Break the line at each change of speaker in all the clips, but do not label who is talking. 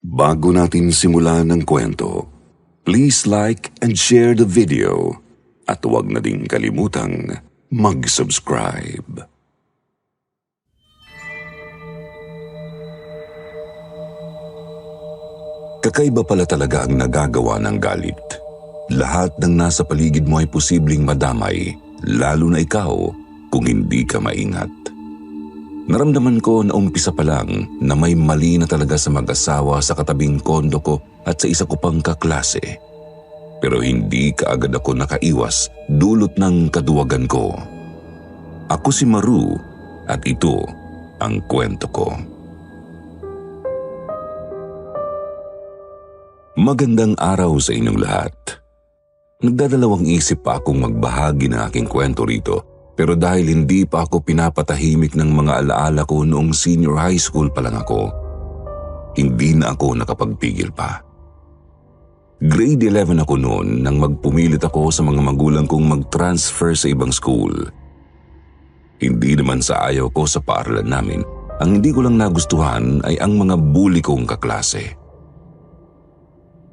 Bago natin simulan ang kwento, please like and share the video at huwag na din kalimutang mag-subscribe. Kakaiba pala talaga ang nagagawa ng galit. Lahat ng nasa paligid mo ay posibleng madamay, lalo na ikaw kung hindi ka maingat. Naramdaman ko na umpisa pa lang na may mali na talaga sa mag-asawa sa katabing kondo ko at sa isa ko pang kaklase. Pero hindi kaagad ako nakaiwas dulot ng kaduwagan ko. Ako si Maru at ito ang kwento ko. Magandang araw sa inyong lahat. Nagdadalawang isip pa akong magbahagi ng aking kwento rito. Pero dahil hindi pa ako pinapatahimik ng mga alaala ko noong senior high school pa lang ako, hindi na ako nakapagpigil pa. Grade 11 ako noon nang magpumilit ako sa mga magulang kong mag-transfer sa ibang school. Hindi naman sa ayaw ko sa paaralan namin, ang hindi ko lang nagustuhan ay ang mga bully kong kaklase.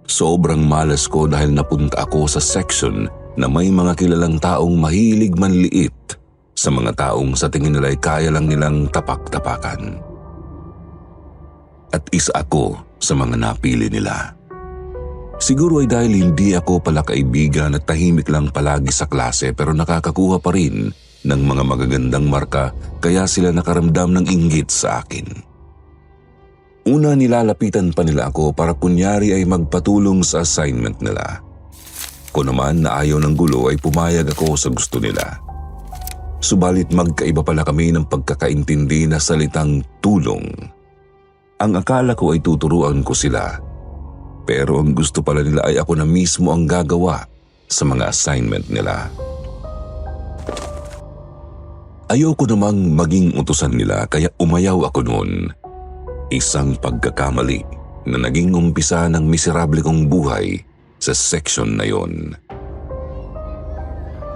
Sobrang malas ko dahil napunta ako sa section na may mga kilalang taong mahilig manliit sa mga taong sa tingin nila ay kaya lang nilang tapak-tapakan. At isa ako sa mga napili nila. Siguro ay dahil hindi ako pala kaibigan at tahimik lang palagi sa klase pero nakakakuha pa rin ng mga magagandang marka kaya sila nakaramdam ng inggit sa akin. Una nilalapitan pa nila ako para kunyari ay magpatulong sa assignment nila. Kung naman na ayaw ng gulo ay pumayag ako sa gusto nila. Subalit magkaiba pala kami ng pagkakaintindi na salitang tulong. Ang akala ko ay tuturuan ko sila. Pero ang gusto pala nila ay ako na mismo ang gagawa sa mga assignment nila. Ayoko namang maging utusan nila kaya umayaw ako noon. Isang pagkakamali na naging umpisa ng miserable kong buhay sa section na yon.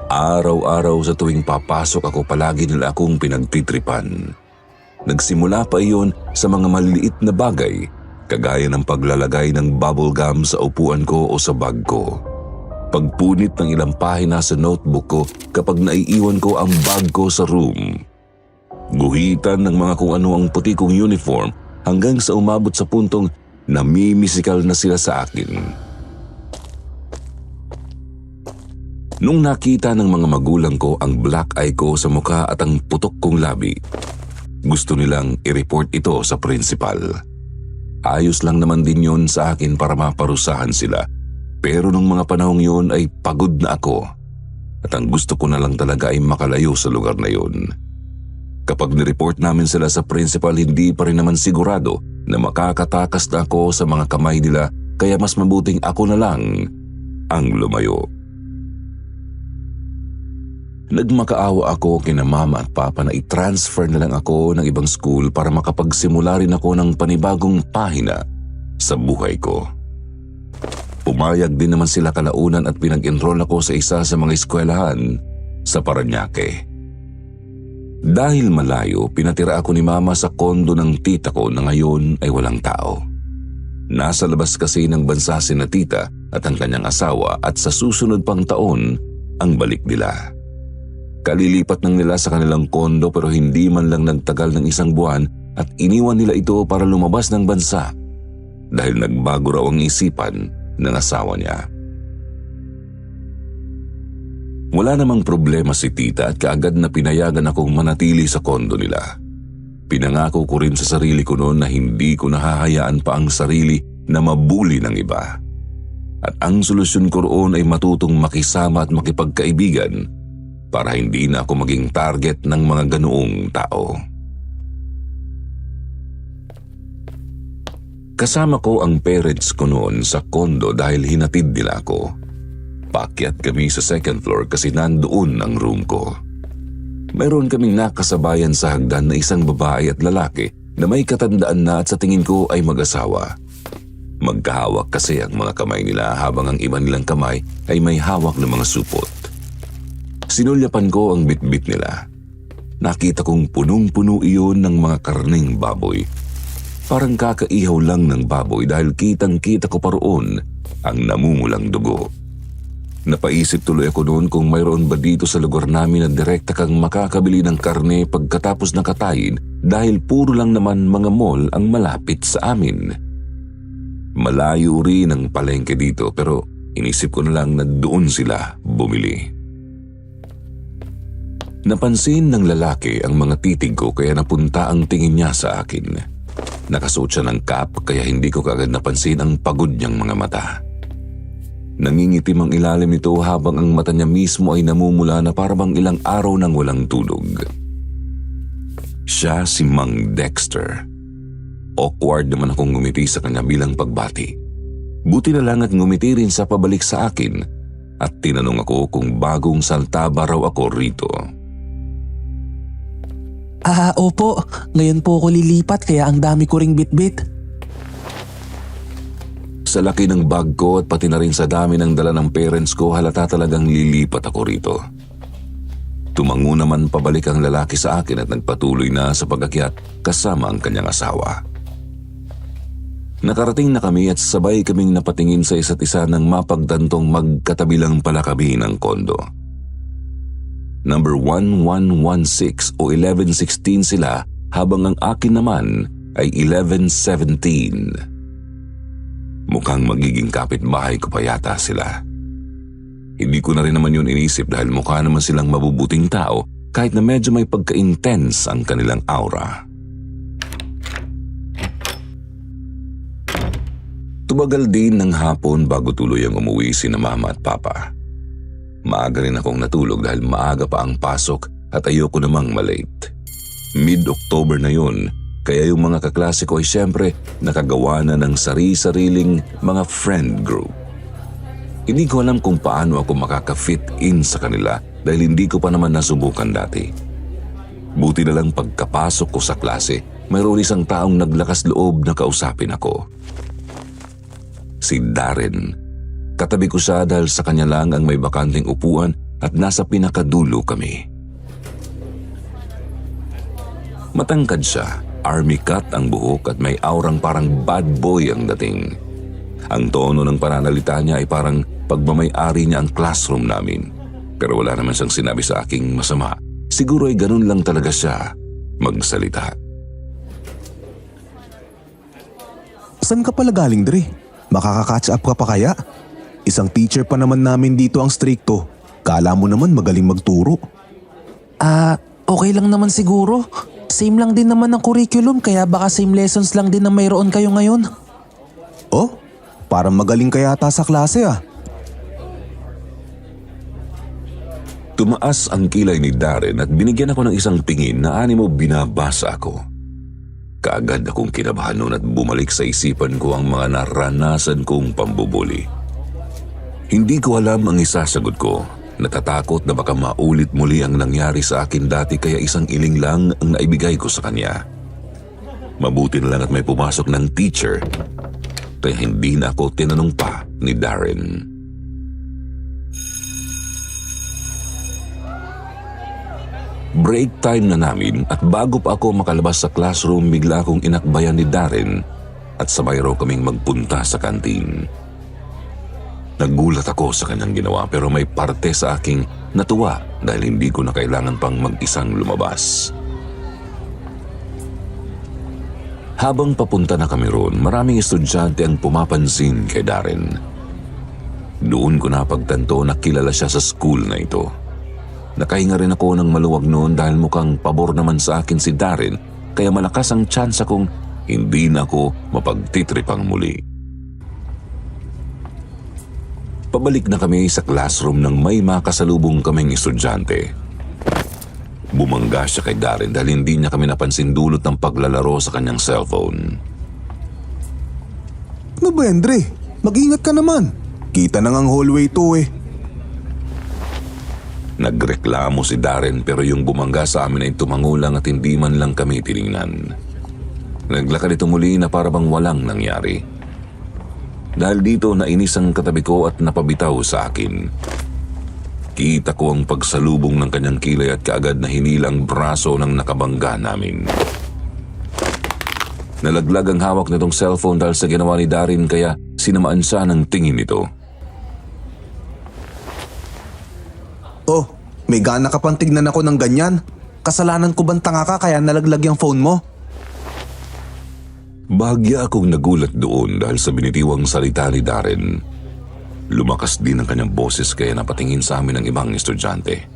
Araw-araw sa tuwing papasok ako palagi nila akong pinagtitripan. Nagsimula pa iyon sa mga maliliit na bagay, kagaya ng paglalagay ng bubble gum sa upuan ko o sa bag ko. Pagpunit ng ilang pahina sa notebook ko kapag naiiwan ko ang bag ko sa room. Guhitan ng mga kung ano ang puti kong uniform hanggang sa umabot sa puntong namimisikal na sila sa akin. Nung nakita ng mga magulang ko ang black eye ko sa mukha at ang putok kong labi, gusto nilang i-report ito sa principal. Ayos lang naman din yun sa akin para maparusahan sila. Pero nung mga panahong yun ay pagod na ako at ang gusto ko na lang talaga ay makalayo sa lugar na yun. Kapag nireport namin sila sa principal, hindi pa rin naman sigurado na makakatakas na ako sa mga kamay nila kaya mas mabuting ako na lang ang lumayo. Nagmakaawa ako kina mama at papa na i-transfer na lang ako ng ibang school para makapagsimula rin ako ng panibagong pahina sa buhay ko. Pumayag din naman sila kalaunan at pinag-enroll ako sa isa sa mga eskwelahan sa Parañaque. Dahil malayo, pinatira ako ni mama sa kondo ng tita ko na ngayon ay walang tao. Nasa labas kasi ng bansa si na tita at ang kanyang asawa at sa susunod pang taon ang balik nila. Kalilipat ng nila sa kanilang kondo pero hindi man lang nagtagal ng isang buwan at iniwan nila ito para lumabas ng bansa dahil nagbago raw ang isipan ng asawa niya. Wala namang problema si tita at kaagad na pinayagan akong manatili sa kondo nila. Pinangako ko rin sa sarili ko noon na hindi ko nahahayaan pa ang sarili na mabuli ng iba. At ang solusyon ko roon ay matutong makisama at makipagkaibigan para hindi na ako maging target ng mga ganoong tao. Kasama ko ang parents ko noon sa kondo dahil hinatid nila ako. Paakyat kami sa second floor kasi nandoon ang room ko. Mayroon kaming nakasabayan sa hagdan na isang babae at lalaki na may katandaan na at sa tingin ko ay mag-asawa. Magkahawak kasi ang mga kamay nila habang ang iba nilang kamay ay may hawak ng mga supot. Sinulyapan ko ang bitbit nila. Nakita kong punong-puno iyon ng mga karning baboy. Parang kakaihaw lang ng baboy dahil kitang-kita ko pa roon ang namumulang dugo. Napaisip tuloy ako noon kung mayroon ba dito sa lugar namin na direkta kang makakabili ng karne pagkatapos nakatayin dahil puro lang naman mga mall ang malapit sa amin. Malayo rin ang palengke dito pero inisip ko na lang na doon sila bumili. Napansin ng lalaki ang mga titig ko kaya napunta ang tingin niya sa akin. Nakasuot siya ng cap kaya hindi ko kaagad napansin ang pagod niyang mga mata. Nangingitim ang ilalim nito habang ang mata niya mismo ay namumula na parang ilang araw nang walang tulog. Siya si Mang Dexter. Awkward naman akong ngumiti sa kanya bilang pagbati. Buti na lang at ngumiti rin sa pabalik sa akin at tinanong ako kung bagong salta ba raw ako rito.
Opo. Ngayon po ako lilipat kaya ang dami ko ring bitbit.
Sa laki ng bag ko at pati na rin sa dami ng dala ng parents ko, halata talagang lilipat ako rito. Tumango naman pabalik ang lalaki sa akin at nagpatuloy na sa pag-akyat kasama ang kanyang asawa. Nakarating na kami at sabay kaming napatingin sa isa't isa ng mapagdantong magkatabilang pala kami ng kondo. Number 1116 o 1116 sila habang ang akin naman ay 1117. Mukhang magiging kapitbahay ko pa yata sila. Hindi ko na rin naman yun inisip dahil mukha naman silang mabubuting tao kahit na medyo may pagka-intense ang kanilang aura. Tumagal din ng hapon bago tuloy ang umuwi sina mama at papa. Maaga rin akong natulog dahil maaga pa ang pasok at ayoko namang malate. Mid-October na yun, kaya yung mga kaklase ko ay siyempre nakagawa na ng sari-sariling mga friend group. Hindi ko alam kung paano ako makaka-fit in sa kanila dahil hindi ko pa naman nasubukan dati. Buti na lang pagkapasok ko sa klase, mayroon isang taong naglakas loob na kausapin ako. Si Darren. Katabi ko siya dahil sa kanya lang ang may bakanting upuan at nasa pinakadulo kami. Matangkad siya, army cut ang buhok at may aurang parang bad boy ang dating. Ang tono ng pananalita niya ay parang pagmamay-ari niya ang classroom namin. Pero wala naman siyang sinabi sa aking masama. Siguro ay ganun lang talaga siya magsalita.
Saan ka pala galing, Dre? Makaka-catch up ka pa kaya? Isang teacher pa naman namin dito ang strikto. Kala mo naman magaling magturo.
Okay lang naman siguro. Same lang din naman ang curriculum kaya baka same lessons lang din na mayroon kayo ngayon.
Oh, parang magaling ka yata sa klase ah.
Tumaas ang kilay ni Darren at binigyan ako ng isang tingin na animo binabasa ako. Kaagad akong kinabahan noon at bumalik sa isipan ko ang mga naranasan kong pambubuli. Hindi ko alam ang isasagot ko. Natatakot na baka maulit muli ang nangyari sa akin dati kaya isang iling lang ang naibigay ko sa kanya. Mabuti na lang at may pumasok ng teacher kaya hindi na ako tinanong pa ni Darren. Break time na namin at bago pa ako makalabas sa classroom bigla akong inakbayan ni Darren at sabay raw kaming magpunta sa kantin. Nagulat ako sa kanyang ginawa pero may parte sa aking natuwa dahil hindi ko na kailangan pang mag-isang lumabas. Habang papunta na kami roon, maraming estudyante ang pumapansin kay Darren. Doon ko napagtanto na kilala siya sa school na ito. Nakahinga rin ako ng maluwag noon dahil mukhang pabor naman sa akin si Darren kaya malakas ang tsansa kong hindi na ako mapagtitripang muli. Pabalik na kami sa classroom nang may makasalubong kaming estudyante. Bumangga siya kay Darren dahil hindi niya kami napansin dulot ng paglalaro sa kanyang cellphone.
Ano ba yan, Dre? Mag-ingat ka naman. Kita na ngang hallway to eh.
Nagreklamo si Darren pero yung bumangga sa amin ay tumango lang at hindi man lang kami tiningnan. Naglakad ito muli na parabang walang nangyari. Dahil dito nainis ang katabi ko at napabitaw sa akin. Kita ko ang pagsalubong ng kanyang kilay at kaagad na hinilang braso ng nakabangga namin. Nalaglag ang hawak nitong cellphone dahil sa ginawa ni Darin kaya sinamaan siya ng tingin nito.
Oh, may gana ka pang tignan ako ng ganyan? Kasalanan ko bang tanga ka kaya nalaglag yung phone mo?
Bahagya akong nagulat doon dahil sa binitiwang salita ni Darren. Lumakas din ang kanyang boses kaya napatingin sa amin ng ibang estudyante.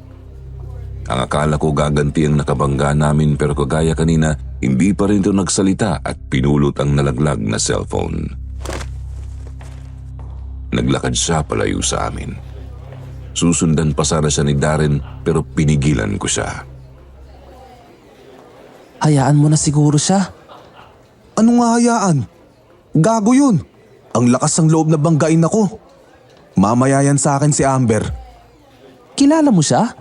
Ang akala ko gaganti ang nakabangga namin pero kagaya kanina, hindi pa rin ito nagsalita at pinulot ang nalaglag na cellphone. Naglakad siya palayo sa amin. Susundan pa sana siya ni Darren pero pinigilan ko siya.
Hayaan mo na siguro siya.
Ano nga hayaan? Gago yun. Ang lakas ng loob na banggain ako. Mamaya yan sa akin si Amber.
Kilala mo siya?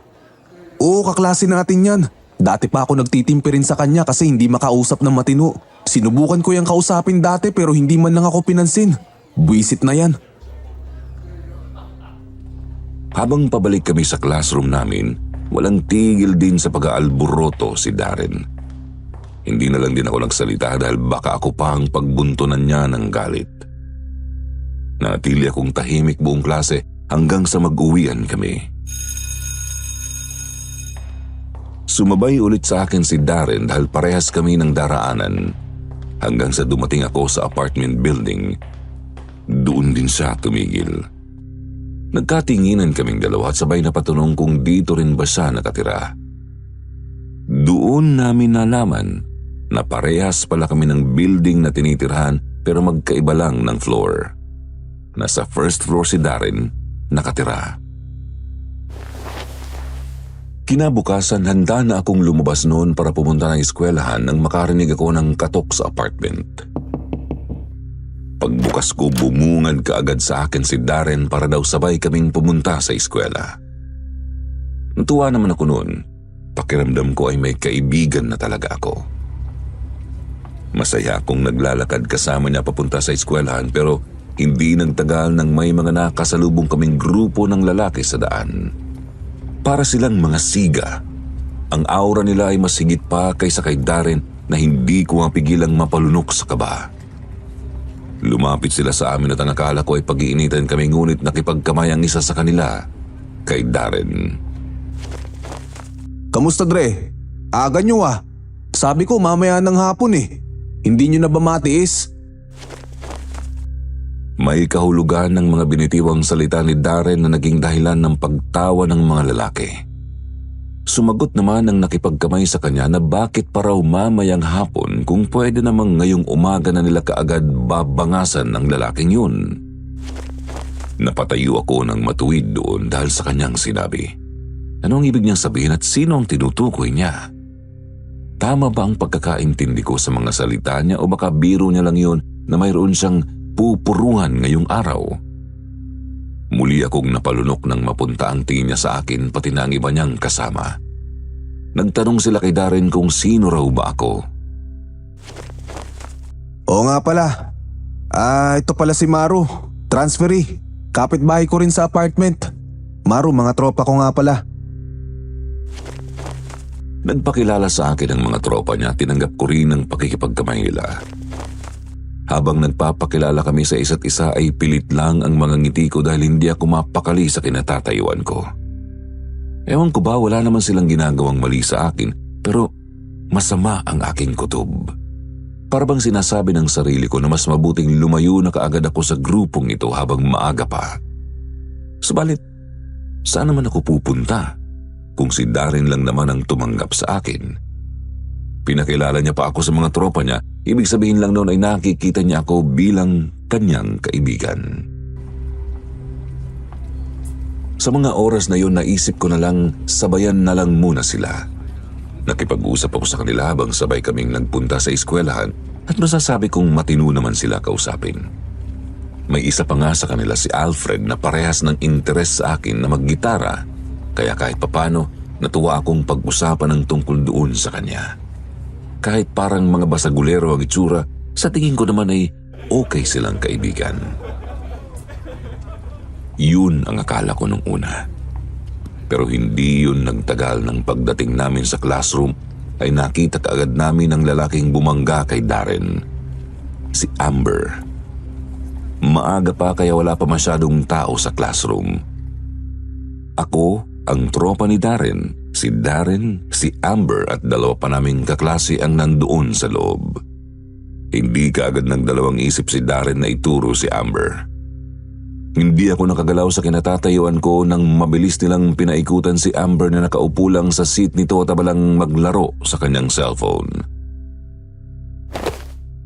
Oo, kaklase natin yan. Dati pa ako nagtitimpi rin sa kanya kasi hindi makausap ng matino. Sinubukan ko yung kausapin dati pero hindi man lang ako pinansin. Buwisit na yan.
Habang pabalik kami sa classroom namin, walang tigil din sa pag-aalburoto si Darren. Hindi na lang din ako nagsalita dahil baka ako pa ang pagbuntunan niya ng galit. Natili akong tahimik buong klase hanggang sa mag-uwian kami. Sumabay ulit sa akin si Darren dahil parehas kami ng daraanan. Hanggang sa dumating ako sa apartment building, doon din siya tumigil. Nagkatinginan kaming dalawa at sabay na patunong kung dito rin ba siya nakatira. Doon namin nalaman na parehas pala kami ng building na tinitirhan pero magkaiba lang ng floor. Nasa first floor si Darren nakatira. Kinabukasan handa na akong lumabas noon para pumunta ng eskwelahan nang makarinig ako ng katok sa apartment. Pagbukas ko bumungad kaagad sa akin si Darren para daw sabay kaming pumunta sa eskwela. Natuwa naman ako noon. Pakiramdam ko ay may kaibigan na talaga ako. Masaya akong naglalakad kasama niya papunta sa eskwelahan pero hindi nagtagal nang may mga nakasalubong kaming grupo ng lalaki sa daan. Para silang mga siga. Ang aura nila ay mas higit pa kaysa kay Darren na hindi ko mapigilang mapalunok sa kaba. Lumapit sila sa amin at ang akala ko ay pag-iinitan kami ngunit nakipagkamay ang isa sa kanila kay Darren.
Kamusta Dre? Aga nyo ah. Sabi ko mamaya ng hapon eh. Hindi nyo na ba matiis?
May kahulugan ng mga binitiwang salita ni Darren na naging dahilan ng pagtawa ng mga lalaki. Sumagot naman ang nakipagkamay sa kanya na bakit pa raw mamayang hapon kung pwede namang ngayong umaga na nila kaagad babangasan ng lalaking yun. Napatayo ako ng matuwid doon dahil sa kanyang sinabi. Ano ang ibig niyang sabihin at sino ang tinutukoy niya? Tama ba ang pagkakaintindi ko sa mga salita niya o baka biro niya lang yun na mayroon siyang pupuruhan ngayong araw? Muli akong napalunok nang mapunta ang tingin niya sa akin pati na ang iba niyang kasama. Nagtanong sila kay Darren kung sino raw ba ako.
Oo nga pala. Ito pala si Maru. Transferee. Kapitbahay ko rin sa apartment. Maru, mga tropa ko nga pala.
Nagpakilala sa akin ang mga tropa niya at tinanggap ko rin ang pakikipagkamay nila. Habang nagpapakilala kami sa isa't isa ay pilit lang ang mga ngiti ko dahil hindi ako mapakali sa kinatatayuan ko. Ewan ko ba wala naman silang ginagawang mali sa akin pero masama ang aking kutob. Para bang sinasabi ng sarili ko na mas mabuting lumayo na kaagad ako sa grupong ito habang maaga pa. Subalit, saan naman ako pupunta kung si Darren lang naman ang tumanggap sa akin? Pinakilala niya pa ako sa mga tropa niya, ibig sabihin lang noon ay nakikita niya ako bilang kanyang kaibigan. Sa mga oras na yun naisip ko na lang sabayan na lang muna sila. Nakipag-usap ako sa kanila habang sabay kaming nagpunta sa eskwelahan at masasabi kong matino naman sila kausapin. May isa pa nga sa kanila si Alfred na parehas ng interes sa akin na maggitara kaya kahit papano natuwa akong pag-usapan ng tungkol doon sa kanya. Kahit parang mga basagulero ang itsura, sa tingin ko naman ay okay silang kaibigan. Yun ang akala ko nung una. Pero hindi yun nagtagal ng pagdating namin sa classroom ay nakita kaagad namin ang lalaking bumangga kay Darren. Si Amber. Maaga pa kaya wala pa masyadong tao sa classroom. Ako, ang tropa ni Darren, si Darren, si Amber at dalawa pa naming kaklase ang nandoon sa loob. Hindi kaagad nagdalawang isip si Darren na ituro si Amber. Hindi ako nakagalaw sa kinatatayuan ko nang mabilis nilang pinaikutan si Amber na nakaupo lang sa seat nito at abalang maglaro sa kanyang cellphone.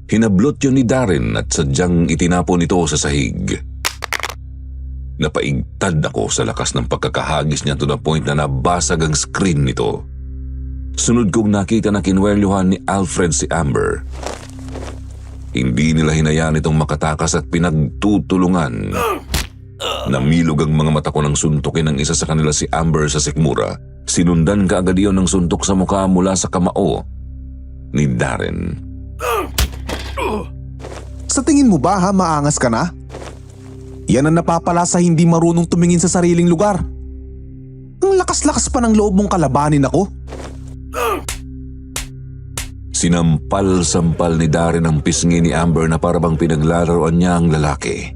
Hinablot yun ni Darren at sadyang itinapon ito sa sahig. Napaigtad ako sa lakas ng pagkakahagis niya to the point na nabasag ang screen nito. Sunod kong nakita na kinwerlyuhan ni Alfred si Amber. Hindi nila hinayaan itong makatakas at pinagtutulungan. Namilog ang mga mata ko ng suntukin ng isa sa kanila si Amber sa sikmura. Sinundan kaagad iyon ng suntok sa mukha mula sa kamao ni Darren.
Sa tingin mo ba maangas ka na? Yan ang napapala sa hindi marunong tumingin sa sariling lugar. Ang lakas-lakas pa ng loob mong kalabanin ako.
Sinampal-sampal ni Darren ang pisngi ni Amber na parabang pinaglalaroan niya ang lalaki.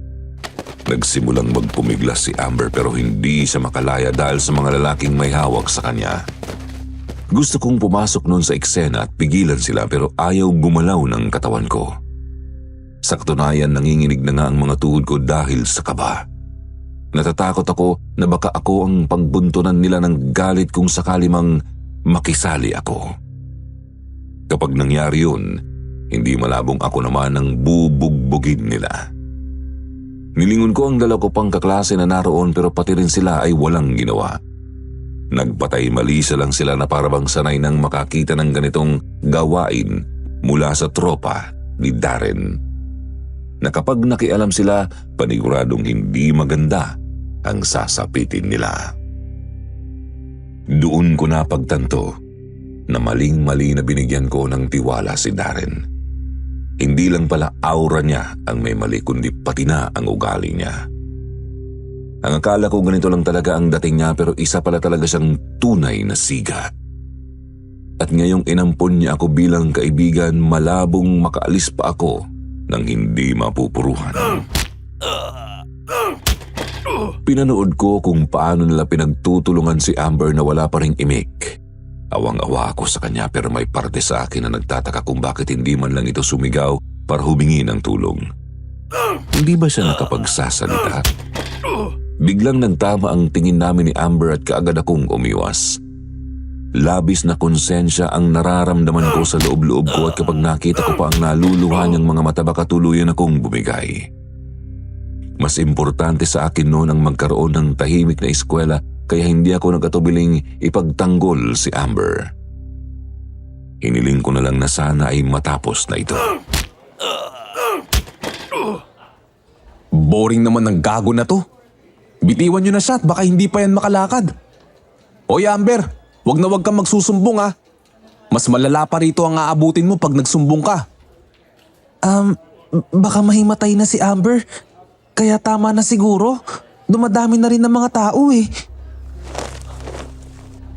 Nagsimulang magpumiglas si Amber pero hindi siya makalaya dahil sa mga lalaking may hawak sa kanya. Gusto kong pumasok noon sa eksena at pigilan sila pero ayaw gumalaw ng katawan ko. Sa katunayan, nanginginig na nga ang mga tuhod ko dahil sa kaba. Natatakot ako na baka ako ang pagbuntunan nila ng galit kung sakali mang makisali ako. Kapag nangyari yun, hindi malabong ako naman ang bubugbugin nila. Nilingon ko ang dalaw ko pang kaklase na naroon pero pati rin sila ay walang ginawa. Nagpatay malisa lang sila na parabang sanay nang makakita ng ganitong gawain mula sa tropa ni Darren. Na kapag nakialam sila, paniguradong hindi maganda ang sasapitin nila. Doon ko napagtanto na maling-mali na binigyan ko ng tiwala si Darren. Hindi lang pala aura niya ang may mali kundi pati na ang ugali niya. Ang akala ko ganito lang talaga ang dating niya pero isa pala talaga siyang tunay na siga. At ngayong inampon niya ako bilang kaibigan, malabong makaalis pa ako nang hindi mapupuruhan. Pinanood ko kung paano nila pinagtutulungan si Amber na wala pa ring imik. Awang-awa ako sa kanya pero may parte sa akin na nagtataka kung bakit hindi man lang ito sumigaw para humingi ng tulong. Hindi ba siya nakapagsasalita? Biglang nagtama ang tingin namin ni Amber at kaagad akong umiwas. Labis na konsensya ang nararamdaman ko sa loob-loob ko at kapag nakita ko pa ang naluluha niyang mga mata baka tuluyan akong bumigay. Mas importante sa akin noon ang magkaroon ng tahimik na eskwela kaya hindi ako nagkatubiling ipagtanggol si Amber. Hiniling ko na lang na sana ay matapos na ito.
Boring naman ng gago na to. Bitiwan nyo na siya at baka hindi pa yan makalakad. Hoy Amber, wag na wag kang magsusumbong ha. Mas malala pa rito ang aabutin mo pag nagsumbong ka.
Baka mahimatay na si Amber. Kaya tama na siguro. Dumadami na rin ng mga tao eh.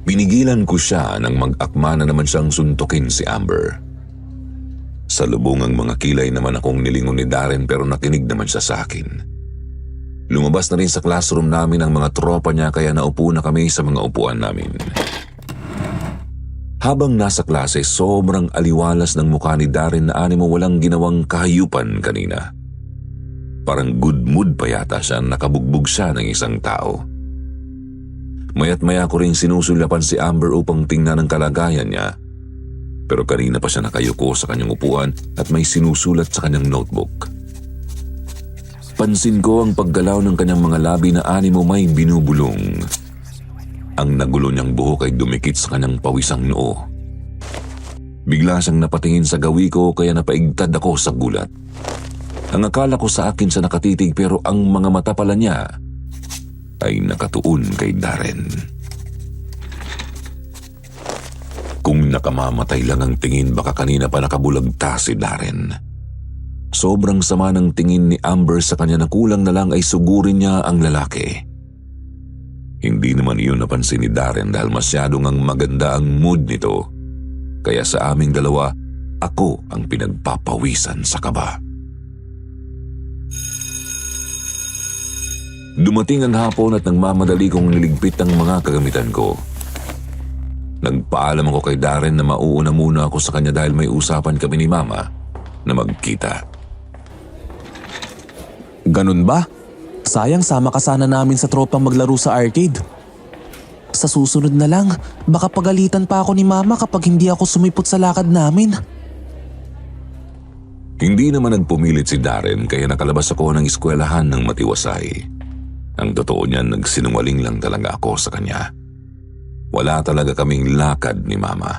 Pinigilan ko siya nang mag-akma na naman siyang suntukin si Amber. Sa lubong ang mga kilay naman akong nilingon ni Darren pero nakinig naman siya sa akin. Lumabas na rin sa classroom namin ang mga tropa niya kaya naupo na kami sa mga upuan namin. Habang nasa klase, sobrang aliwalas ng mukha ni Darren na animo walang ginawang kahayupan kanina. Parang good mood pa yata siya, nakabugbog siya ng isang tao. Maya't maya ko rin sinusulapan si Amber upang tingnan ang kalagayan niya. Pero kanina pa siya nakayuko sa kanyang upuan at may sinusulat sa kanyang notebook. Pansin ko ang paggalaw ng kanyang mga labi na animo may binubulong. Ang nagulo niyang buhok ay dumikit sa kanyang pawisang noo. Bigla siyang napatingin sa gawi ko kaya napaigtad ako sa gulat. Ang akala ko sa akin siya nakatitig pero ang mga mata pala niya ay nakatuon kay Darren. Kung nakamamatay lang ang tingin baka kanina pa nakabulagta si Darren. Sobrang sama ng tingin ni Amber sa kanya na kulang na lang ay sugurin niya ang lalaki. Hindi naman iyon napansin ni Darren dahil masyadong ang maganda ang mood nito. Kaya sa aming dalawa, ako ang pinagpapawisan sa kaba. Dumating ang hapon at nagmamadali kong niligpit ang mga kagamitan ko. Nagpaalam ako kay Darren na mauuna muna ako sa kanya dahil may usapan kami ni Mama na magkita.
Ganun ba? Sayang, sama ka sana namin sa tropang maglaro sa arcade.
Sa susunod na lang, baka pagalitan pa ako ni Mama kapag hindi ako sumipot sa lakad namin.
Hindi naman nagpumilit si Darren kaya nakalabas ako ng eskwelahan ng matiwasay. Ang totoo niyan, nagsinungaling lang talaga ako sa kanya. Wala talaga kaming lakad ni Mama.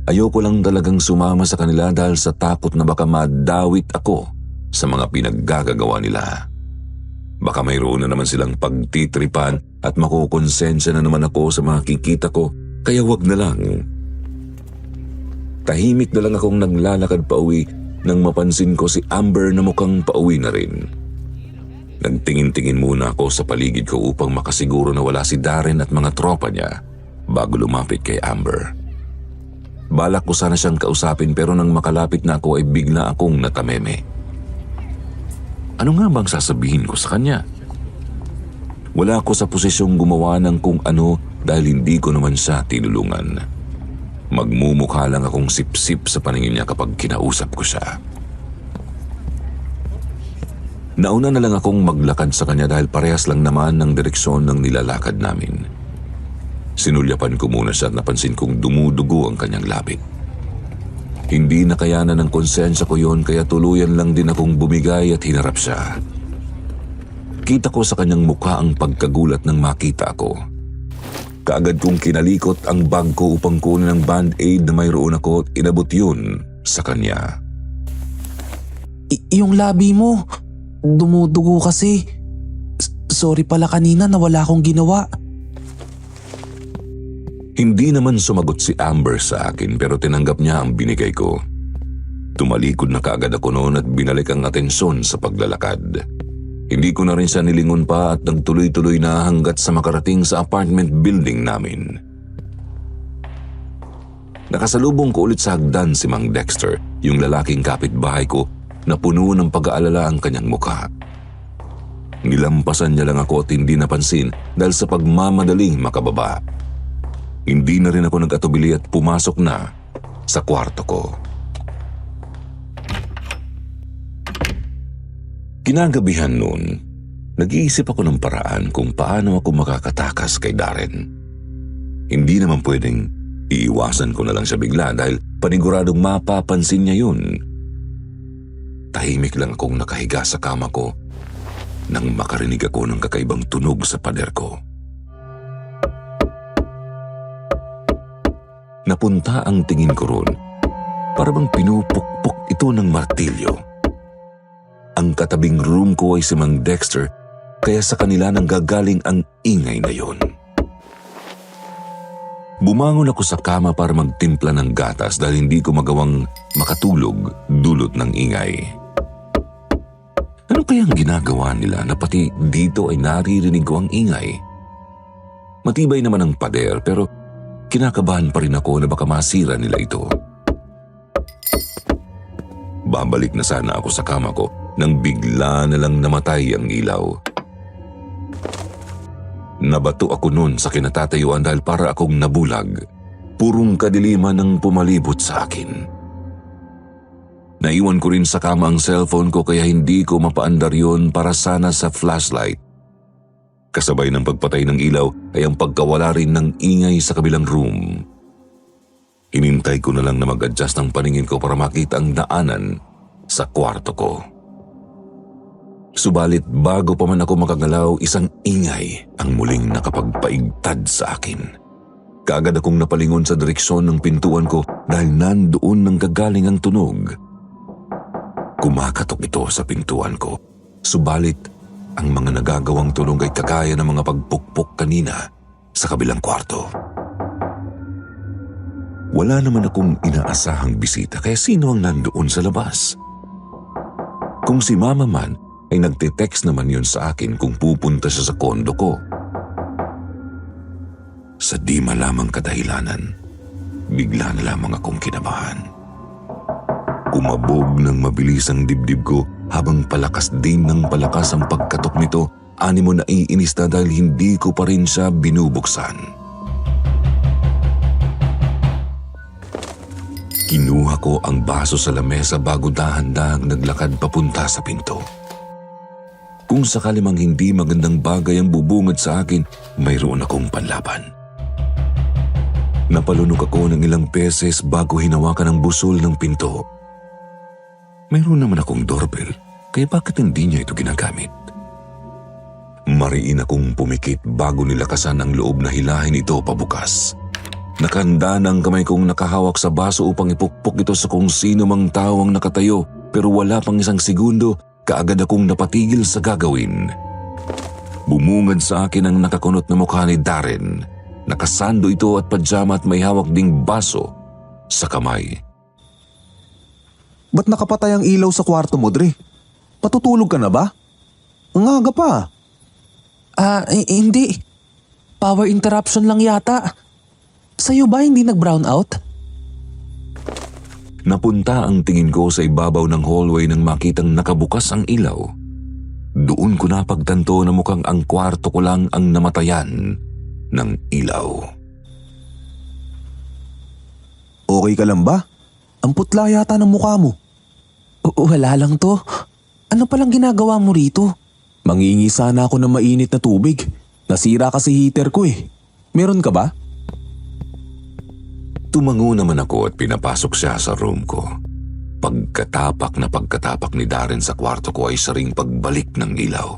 Ayoko lang talagang sumama sa kanila dahil sa takot na baka madawit ako sa mga pinaggagawa nila. Baka mayroon na naman silang pagtitripan at makukonsensya na naman ako sa mga kikita ko, kaya wag na lang. Tahimik na lang akong naglalakad pa uwi nang mapansin ko si Amber na mukhang pauwi na rin. Nagtingin-tingin muna ako sa paligid ko upang makasiguro na wala si Darren at mga tropa niya bago lumapit kay Amber. Balak ko sana siyang kausapin pero nang makalapit na ako ay bigla akong natameme. Ano nga bang sasabihin ko sa kanya? Wala ako sa posisyong gumawa ng kung ano dahil hindi ko naman siya tinulungan. Magmumukha lang akong sip-sip sa paningin niya kapag kinausap ko siya. Nauna na lang akong maglakad sa kanya dahil parehas lang naman ng direksyon ng nilalakad namin. Sinulyapan ko muna siya at napansin kong dumudugo ang kanyang labi. Hindi nakayanan ng konsensya ko yon kaya tuluyan lang din akong bumigay at hinarap siya. Kita ko sa kanyang mukha ang pagkagulat nang makita ako. Kaagad kong kinalikot ang bag ko upang kunin ang band-aid na mayroon ako at inabot yun sa kanya.
Yung labi mo, dumudugo kasi. Sorry pala kanina na wala akong ginawa.
Hindi naman sumagot si Amber sa akin pero tinanggap niya ang binigay ko. Tumalikod na kaagad ako noon at binalik ang atensyon sa paglalakad. Hindi ko na rin siya nilingon pa at nagtuloy-tuloy na hanggat sa makarating sa apartment building namin. Nakasalubong ko ulit sa hagdan si Mang Dexter, yung lalaking kapitbahay ko na puno ng pag-aalala ang kanyang mukha. Nilampasan niya lang ako at hindi napansin dahil sa pagmamadaling makababa. Hindi na rin ako nag-atubili at pumasok na sa kwarto ko. Kinagabihan noon, nag-iisip ako ng paraan kung paano ako makakatakas kay Darren. Hindi naman pwedeng iiwasan ko na lang siya bigla dahil paniguradong mapapansin niya yun. Tahimik lang akong nakahiga sa kama ko nang makarinig ako ng kakaibang tunog sa pader ko. Napunta ang tingin ko roon. Para bang pinupukpok ito ng martilyo. Ang katabing room ko ay si Mang Dexter, kaya sa kanila nanggagaling ang ingay na yon. Bumangon ako sa kama para magtimpla ng gatas dahil hindi ko magawang makatulog dulot ng ingay. Ano kayang ginagawa nila na pati dito ay naririnig ko ang ingay? Matibay naman ang pader pero kinakabahan pa rin ako na baka masira nila ito. Babalik na sana ako sa kama ko nang bigla na lang namatay ang ilaw. Nabato ako noon sa kinatatayuan dahil para akong nabulag. Purong kadiliman ang pumalibot sa akin. Naiwan ko rin sa kama ang cellphone ko kaya hindi ko mapaandar yun para sana sa flashlight. Kasabay ng pagpatay ng ilaw ay ang pagkawala rin ng ingay sa kabilang room. Hinintay ko na lang na mag-adjust ang paningin ko para makita ang daanan sa kwarto ko. Subalit bago pa man ako makagalaw, isang ingay ang muling nakapagpaigtad sa akin. Kaagad akong napalingon sa direksyon ng pintuan ko dahil nandoon nang gagaling ang tunog. Kumakatok ito sa pintuan ko. Subalit ang mga nagagawang tunog ay kagaya ng mga pagpukpok kanina sa kabilang kwarto. Wala naman akong inaasahang bisita kaya sino ang nandoon sa labas? Kung si Mama man ay nagte-text naman yun sa akin kung pupunta siya sa kondo ko. Sa di malamang kadahilanan, bigla na lamang akong kinabahan. Kumabog ng mabilis ang dibdib ko habang palakas din ng palakas ang pagkatok nito. Animo na iinis na dahil hindi ko pa rin siya binubuksan. Kinuha ko ang baso sa lamesa bago dahan-dahang naglakad papunta sa pinto. Kung sakali mang hindi magandang bagay ang bubungad sa akin, mayroon akong panlaban. Napalunog ako ng ilang beses bago hinawakan ang busol ng pinto. Mayroon naman akong doorbell, kaya bakit hindi niya ito ginagamit? Mariin akong pumikit bago nilakasan ang loob na hilahin ito pabukas. Nakahanda na ang kamay kong nakahawak sa baso upang ipukpok ito sa kung sino mang tao ang nakatayo, pero wala pang isang segundo, kaagad akong napatigil sa gagawin. Bumungad sa akin ang nakakunot na mukha ni Darren. Nakasando ito at pajama at may hawak ding baso sa kamay.
Ba't nakapatay ang ilaw sa kwarto mo, Dre? Patutulog ka na ba? Ang aga pa.
Hindi. Power interruption lang yata. Sa'yo ba hindi nag-brown out?
Napunta ang tingin ko sa ibabaw ng hallway nang makitang nakabukas ang ilaw. Doon ko napagtanto na mukhang ang kwarto ko lang ang namatayan ng ilaw.
Okay ka lang ba? Ang putla yata ng mukha mo.
Wala lang to. Ano palang ginagawa mo rito?
Mangingi sana ako ng mainit na tubig. Nasira kasi heater ko eh. Meron ka ba?
Tumango naman ako at pinapasok siya sa room ko. Pagkatapak ni Darren sa kwarto ko ay saring pagbalik ng ilaw.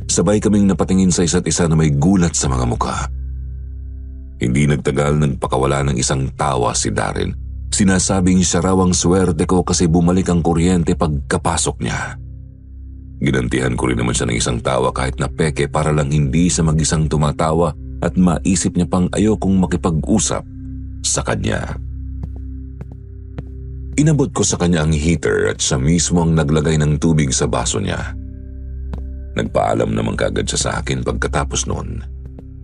Sabay kaming napatingin sa isa't isa na may gulat sa mga mukha. Hindi nagtagal nagpakawala ng isang tawa si Darren. Sinasabing siya raw ang swerte ko kasi bumalik ang kuryente pagkapasok niya. Ginantihan ko rin naman siya ng isang tawa kahit na peke para lang hindi sa mag-isang tumatawa at maisip niya pang ayokong makipag-usap sa kanya. Inabot ko sa kanya ang heater at siya mismo ang naglagay ng tubig sa baso niya. Nagpaalam naman kagad siya sa akin pagkatapos noon.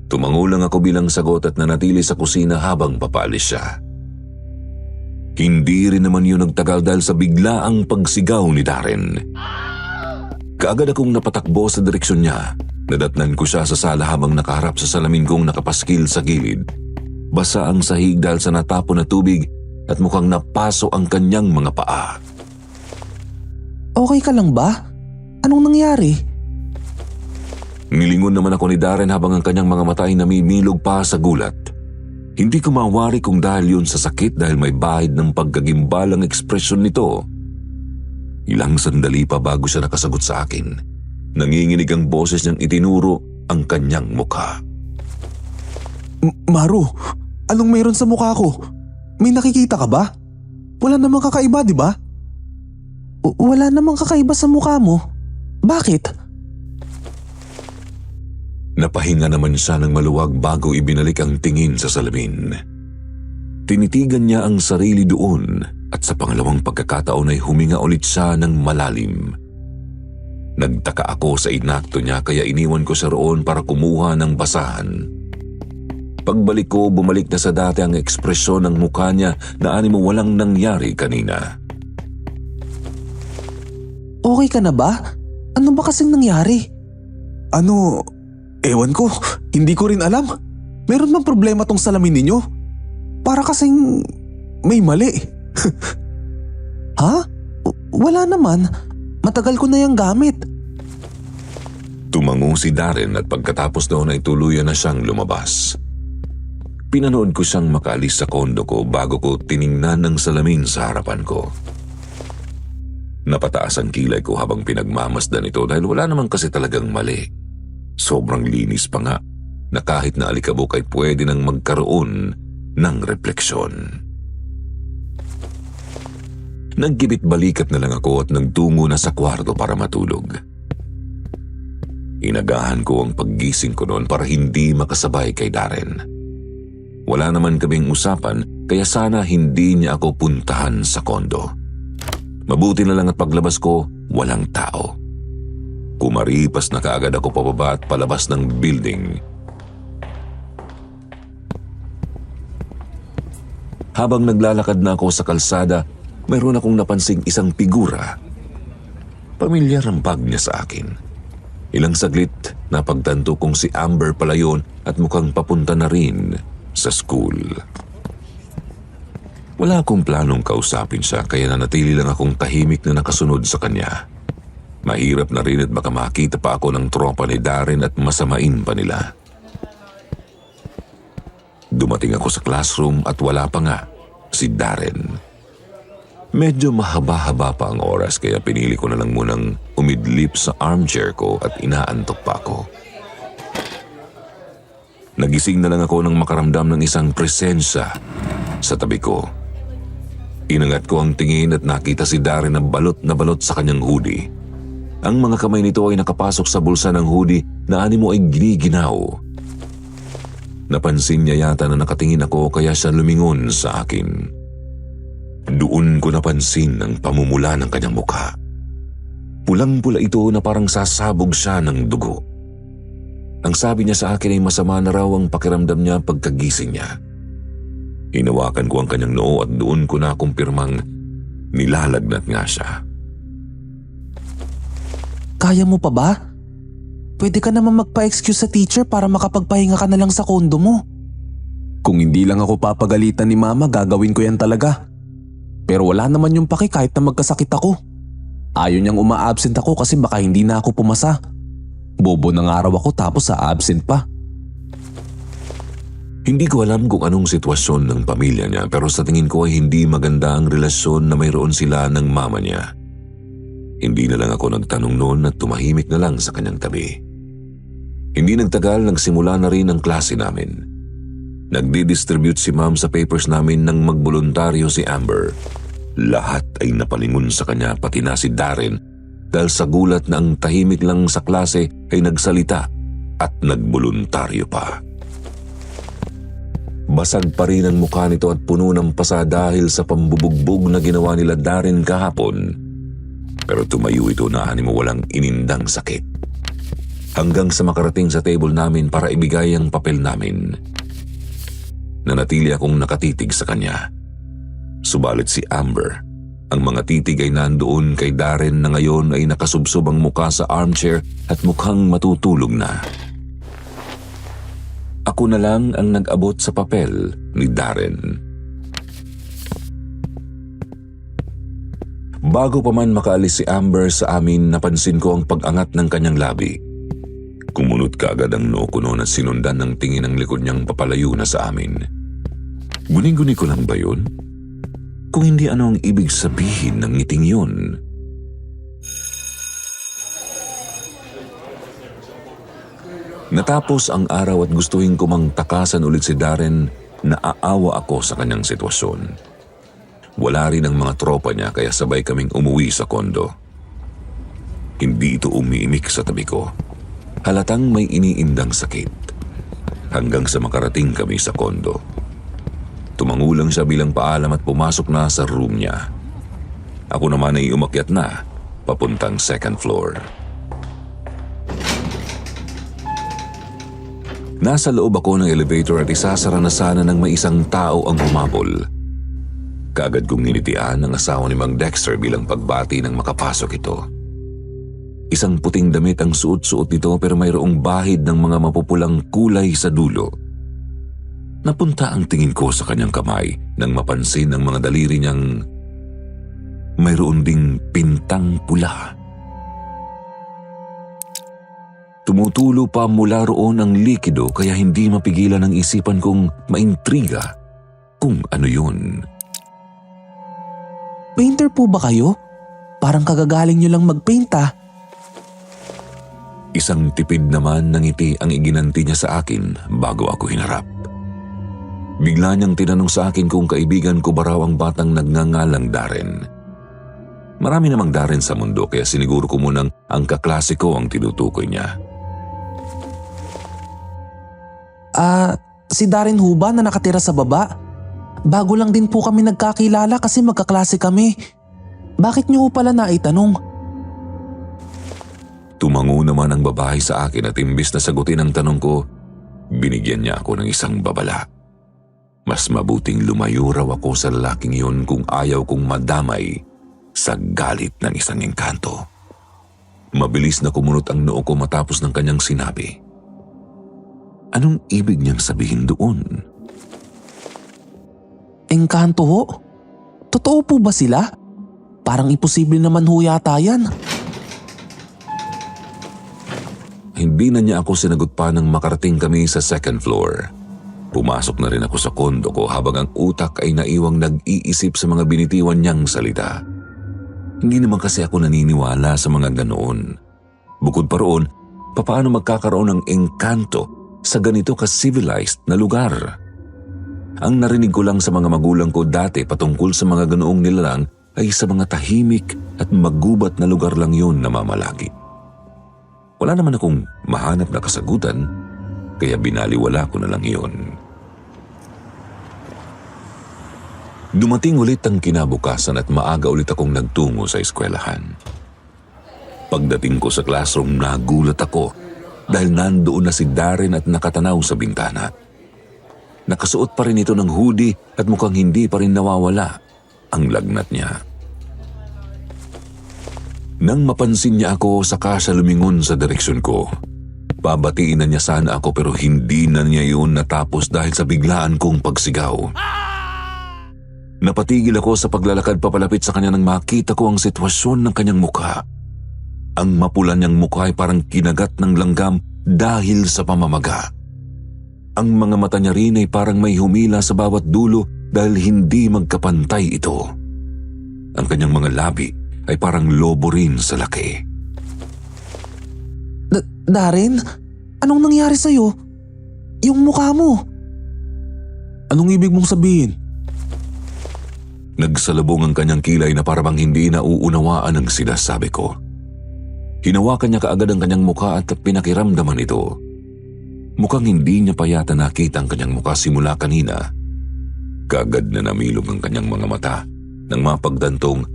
Tumango lang ako bilang sagot at nanatili sa kusina habang papaalis siya. Hindi rin naman yun nagtagal dahil sa biglaang pagsigaw ni Darren. Kaagad akong napatakbo sa direksyon niya. Nadatnan ko siya sa sala habang nakaharap sa salamin kong nakapaskil sa gilid. Basa ang sahig dahil sa natapon na tubig at mukhang napaso ang kanyang mga paa.
Okay ka lang ba? Anong nangyari?
Nilingon naman ako ni Darren habang ang kanyang mga mata ay namimilog pa sa gulat. Hindi ko mawari kung dahil yun sa sakit dahil may bahid ng pagkagimbalang ekspresyon nito. Ilang sandali pa bago siya nakasagot sa akin. Nanginginig ang boses niyang itinuro ang kanyang mukha.
Maru, anong mayroon sa mukha ko? May nakikita ka ba? Wala namang kakaiba, di ba?
Wala namang kakaiba sa mukha mo. Bakit?
Napahinga naman siya ng maluwag bago ibinalik ang tingin sa salamin. Tinitigan niya ang sarili doon at sa pangalawang pagkakataon ay huminga ulit siya ng malalim. Nagtaka ako sa inakto niya kaya iniwan ko siya roon para kumuha ng basahan. Pagbalik ko, bumalik na sa dati ang ekspresyon ng mukha niya na animo walang nangyari kanina.
Okay ka na ba? Ano ba kasing nangyari?
Ewan ko, hindi ko rin alam. Meron bang problema tong salamin ninyo? Para kasing may mali.
Ha? Wala naman. Matagal ko na yung gamit.
Tumango si Darren at pagkatapos noon ay tuluyan na siyang lumabas. Pinanood ko siyang makaalis sa kondo ko bago ko tiningnan ng salamin sa harapan ko. Napataas ang kilay ko habang pinagmamasdan ito dahil wala naman kasi talagang mali. Sobrang linis pa nga na kahit na alikabok ay pwede nang magkaroon ng refleksyon. Naggibit balikat na lang ako at nagtungo na sa kwarto para matulog. Inagahan ko ang paggising ko noon para hindi makasabay kay Darren. Wala naman kaming usapan kaya sana hindi niya ako puntahan sa kondo. Mabuti na lang at paglabas ko, walang tao. Kumaripas na kaagad ako pababa at palabas ng building. Habang naglalakad na ako sa kalsada, mayroon akong napansing isang figura. Pamilyar ang bag niya sa akin. Ilang saglit, napagtanto kong si Amber pala yun at mukhang papunta na rin sa school. Wala akong planong kausapin siya kaya nanatili lang akong tahimik na nakasunod sa kanya. Mahirap na rin at baka makita pa ako ng tropa ni Darren at masamain pa nila. Dumating ako sa classroom at wala pa nga si Darren. Medyo mahaba-haba pa ang oras kaya pinili ko na lang munang umidlip sa armchair ko at inaantok pa ako. Nagising na lang ako nang makaramdam ng isang presensya sa tabi ko. Inangat ko ang tingin at nakita si Darren na balot sa kanyang hoodie. Ang mga kamay nito ay nakapasok sa bulsa ng hoodie na animo ay giniginaw. Napansin niya yata na nakatingin ako kaya siya lumingon sa akin. Doon ko napansin ang pamumula ng kanyang mukha. Pulang-pula ito na parang sasabog siya ng dugo. Ang sabi niya sa akin ay masama na raw ang pakiramdam niya pagkagising niya. Hinawakan ko ang kanyang noo at doon ko na kumpirmang nilalagnat nga siya.
Kaya mo pa ba? Pwede ka naman magpa-excuse sa teacher para makapagpahinga ka na lang sa kondo mo.
Kung hindi lang ako papagalitan ni Mama, gagawin ko yan talaga. Pero wala naman yung paki kahit na magkasakit ako. Ayaw niyang uma-absent ako kasi baka hindi na ako pumasa. Bobo ng araw ako tapos sa absent pa.
Hindi ko alam kung anong sitwasyon ng pamilya niya pero sa tingin ko ay hindi maganda ang relasyon na mayroon sila ng mama niya. Hindi na lang ako nagtanong noon at tumahimik na lang sa kanyang tabi. Hindi nagtagal nagsimula na rin ang klase namin. Nagdi-distribute si ma'am sa papers namin nang magboluntaryo si Amber. Lahat ay napalingon sa kanya pati na si Darren dahil sa gulat na ang tahimik lang sa klase ay nagsalita at nagboluntaryo pa. Basag pa rin ang mukha nito at puno ng pasa dahil sa pambubugbog na ginawa nila Darren kahapon. Pero tumayo ito na animo walang inindang sakit. Hanggang sa makarating sa table namin para ibigay ang papel namin. Nanatili akong nakatitig sa kanya. Subalit si Amber, ang mga titig ay nandoon kay Darren na ngayon ay nakasubsob ang mukha sa armchair at mukhang matutulog na. Ako na lang ang nag-abot sa papel ni Darren. Bago pa man makaalis si Amber sa amin, napansin ko ang pag-angat ng kanyang labi. Kumunot kaagad ang noo ko noon at sinundan ng tingin ng likod niyang papalayo na sa amin. Guni-guni ko lang ba yun? Kung hindi, ano ang ibig sabihin ng ngiting yun? Natapos ang araw at gustuhin ko mang takasan ulit si Darren, naaawa ako sa kanyang sitwasyon. Wala rin ang mga tropa niya kaya sabay kaming umuwi sa kondo. Hindi ito umiimik sa tabi ko. Halatang may iniindang sakit. Hanggang sa makarating kami sa kondo. Tumangulang siya bilang paalam at pumasok na sa room niya. Ako naman ay umakyat na, papuntang second floor. Nasa loob ako ng elevator at isasara na sana ng may isang tao ang humabol. Kaagad kong ninitian ang asawa ni Mang Dexter bilang pagbati nang makapasok ito. Isang puting damit ang suot-suot nito pero mayroong bahid ng mga mapupulang kulay sa dulo. Napunta ang tingin ko sa kanyang kamay nang mapansin ang mga daliri niyang mayroon ding pintang pula. Tumutulo pa mula roon ang likido kaya hindi mapigilan ang isipan kong maintriga kung ano yun.
Painter po ba kayo? Parang kagagaling nyo lang magpaint ah.
Isang tipid naman ng ngiti ang iginanti niya sa akin bago ako hinarap. Bigla niyang tinanong sa akin kung kaibigan ko ba raw ang batang nagngangalang Darren. Marami namang Darren sa mundo kaya siniguro ko munang ang kaklase ko ang tinutukoy niya.
Si Darren ho ba na nakatira sa baba? Bago lang din po kami nagkakilala kasi magkaklase kami. Bakit niyo ho pala naitanong?
Tumango naman ang babae sa akin at imbis na sagutin ang tanong ko, binigyan niya ako ng isang babala. Mas mabuting lumayo raw ako sa lalaking yun kung ayaw kong madamay sa galit ng isang engkanto. Mabilis na kumunot ang noo ko matapos ng kanyang sinabi. Anong ibig niyang sabihin doon?
Engkanto ho? Totoo po ba sila? Parang imposible naman ho yata yan.
Hindi na niya ako sinagot pa nang makarating kami sa second floor. Pumasok na rin ako sa kondo ko habang ang utak ay naiwang nag-iisip sa mga binitiwan niyang salita. Hindi naman kasi ako naniniwala sa mga ganoon. Bukod pa roon, papaano magkakaroon ng engkanto sa ganito ka-civilized na lugar? Ang narinig ko lang sa mga magulang ko dati patungkol sa mga ganoong nilalang ay sa mga tahimik at magubat na lugar lang yun na mamalagi. Wala naman akong mahanap na kasagutan, kaya binaliwala ko na lang iyon. Dumating ulit ang kinabukasan at maaga ulit akong nagtungo sa eskwelahan. Pagdating ko sa classroom, nagulat ako dahil nandoon na si Darren at nakatanaw sa bintana. Nakasuot pa rin ito ng hoodie at mukhang hindi pa rin nawawala ang lagnat niya. Nang mapansin niya ako, saka siya lumingon sa direksyon ko. Babatiin na niya sana ako pero hindi na niya yun natapos dahil sa biglaan kong pagsigaw. Napatigil ako sa paglalakad papalapit sa kanya nang makita ko ang sitwasyon ng kanyang mukha. Ang mapula niyang mukha ay parang kinagat ng langgam dahil sa pamamaga. Ang mga mata niya rin ay parang may humila sa bawat dulo dahil hindi magkapantay ito. Ang kanyang mga labi ay parang lobo rin sa laki.
Darren, anong nangyari sa'yo? Yung mukha mo.
Anong ibig mong sabihin?
Nagsalubong ang kanyang kilay na parang hindi nauunawaan ang sinasabi ko. Hinawakan niya kaagad ang kanyang mukha at pinakiramdaman ito. Mukhang hindi niya pa yata nakita ang kanyang mukha simula kanina. Kaagad na namilog ang kanyang mga mata nang mapagdantong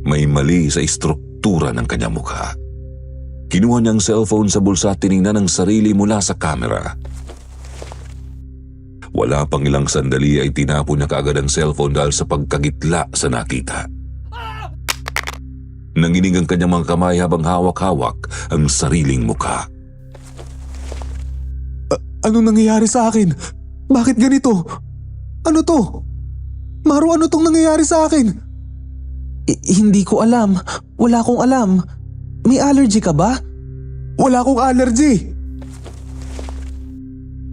may mali sa istruktura ng kanyang mukha. Kinuha niya ang cellphone sa bulsa at tiningnan ang sarili mula sa camera. Wala pang ilang sandali ay tinapon niya kaagad ang cellphone dahil sa pagkagitla sa nakita. Nanginig ang kanyang mga kamay habang hawak-hawak ang sariling mukha.
Ano nangyayari sa akin? Bakit ganito? Ano to? Maru, ano tong nangyayari sa akin?
Hindi ko alam. Wala akong alam. May allergy ka ba?
Wala akong allergy.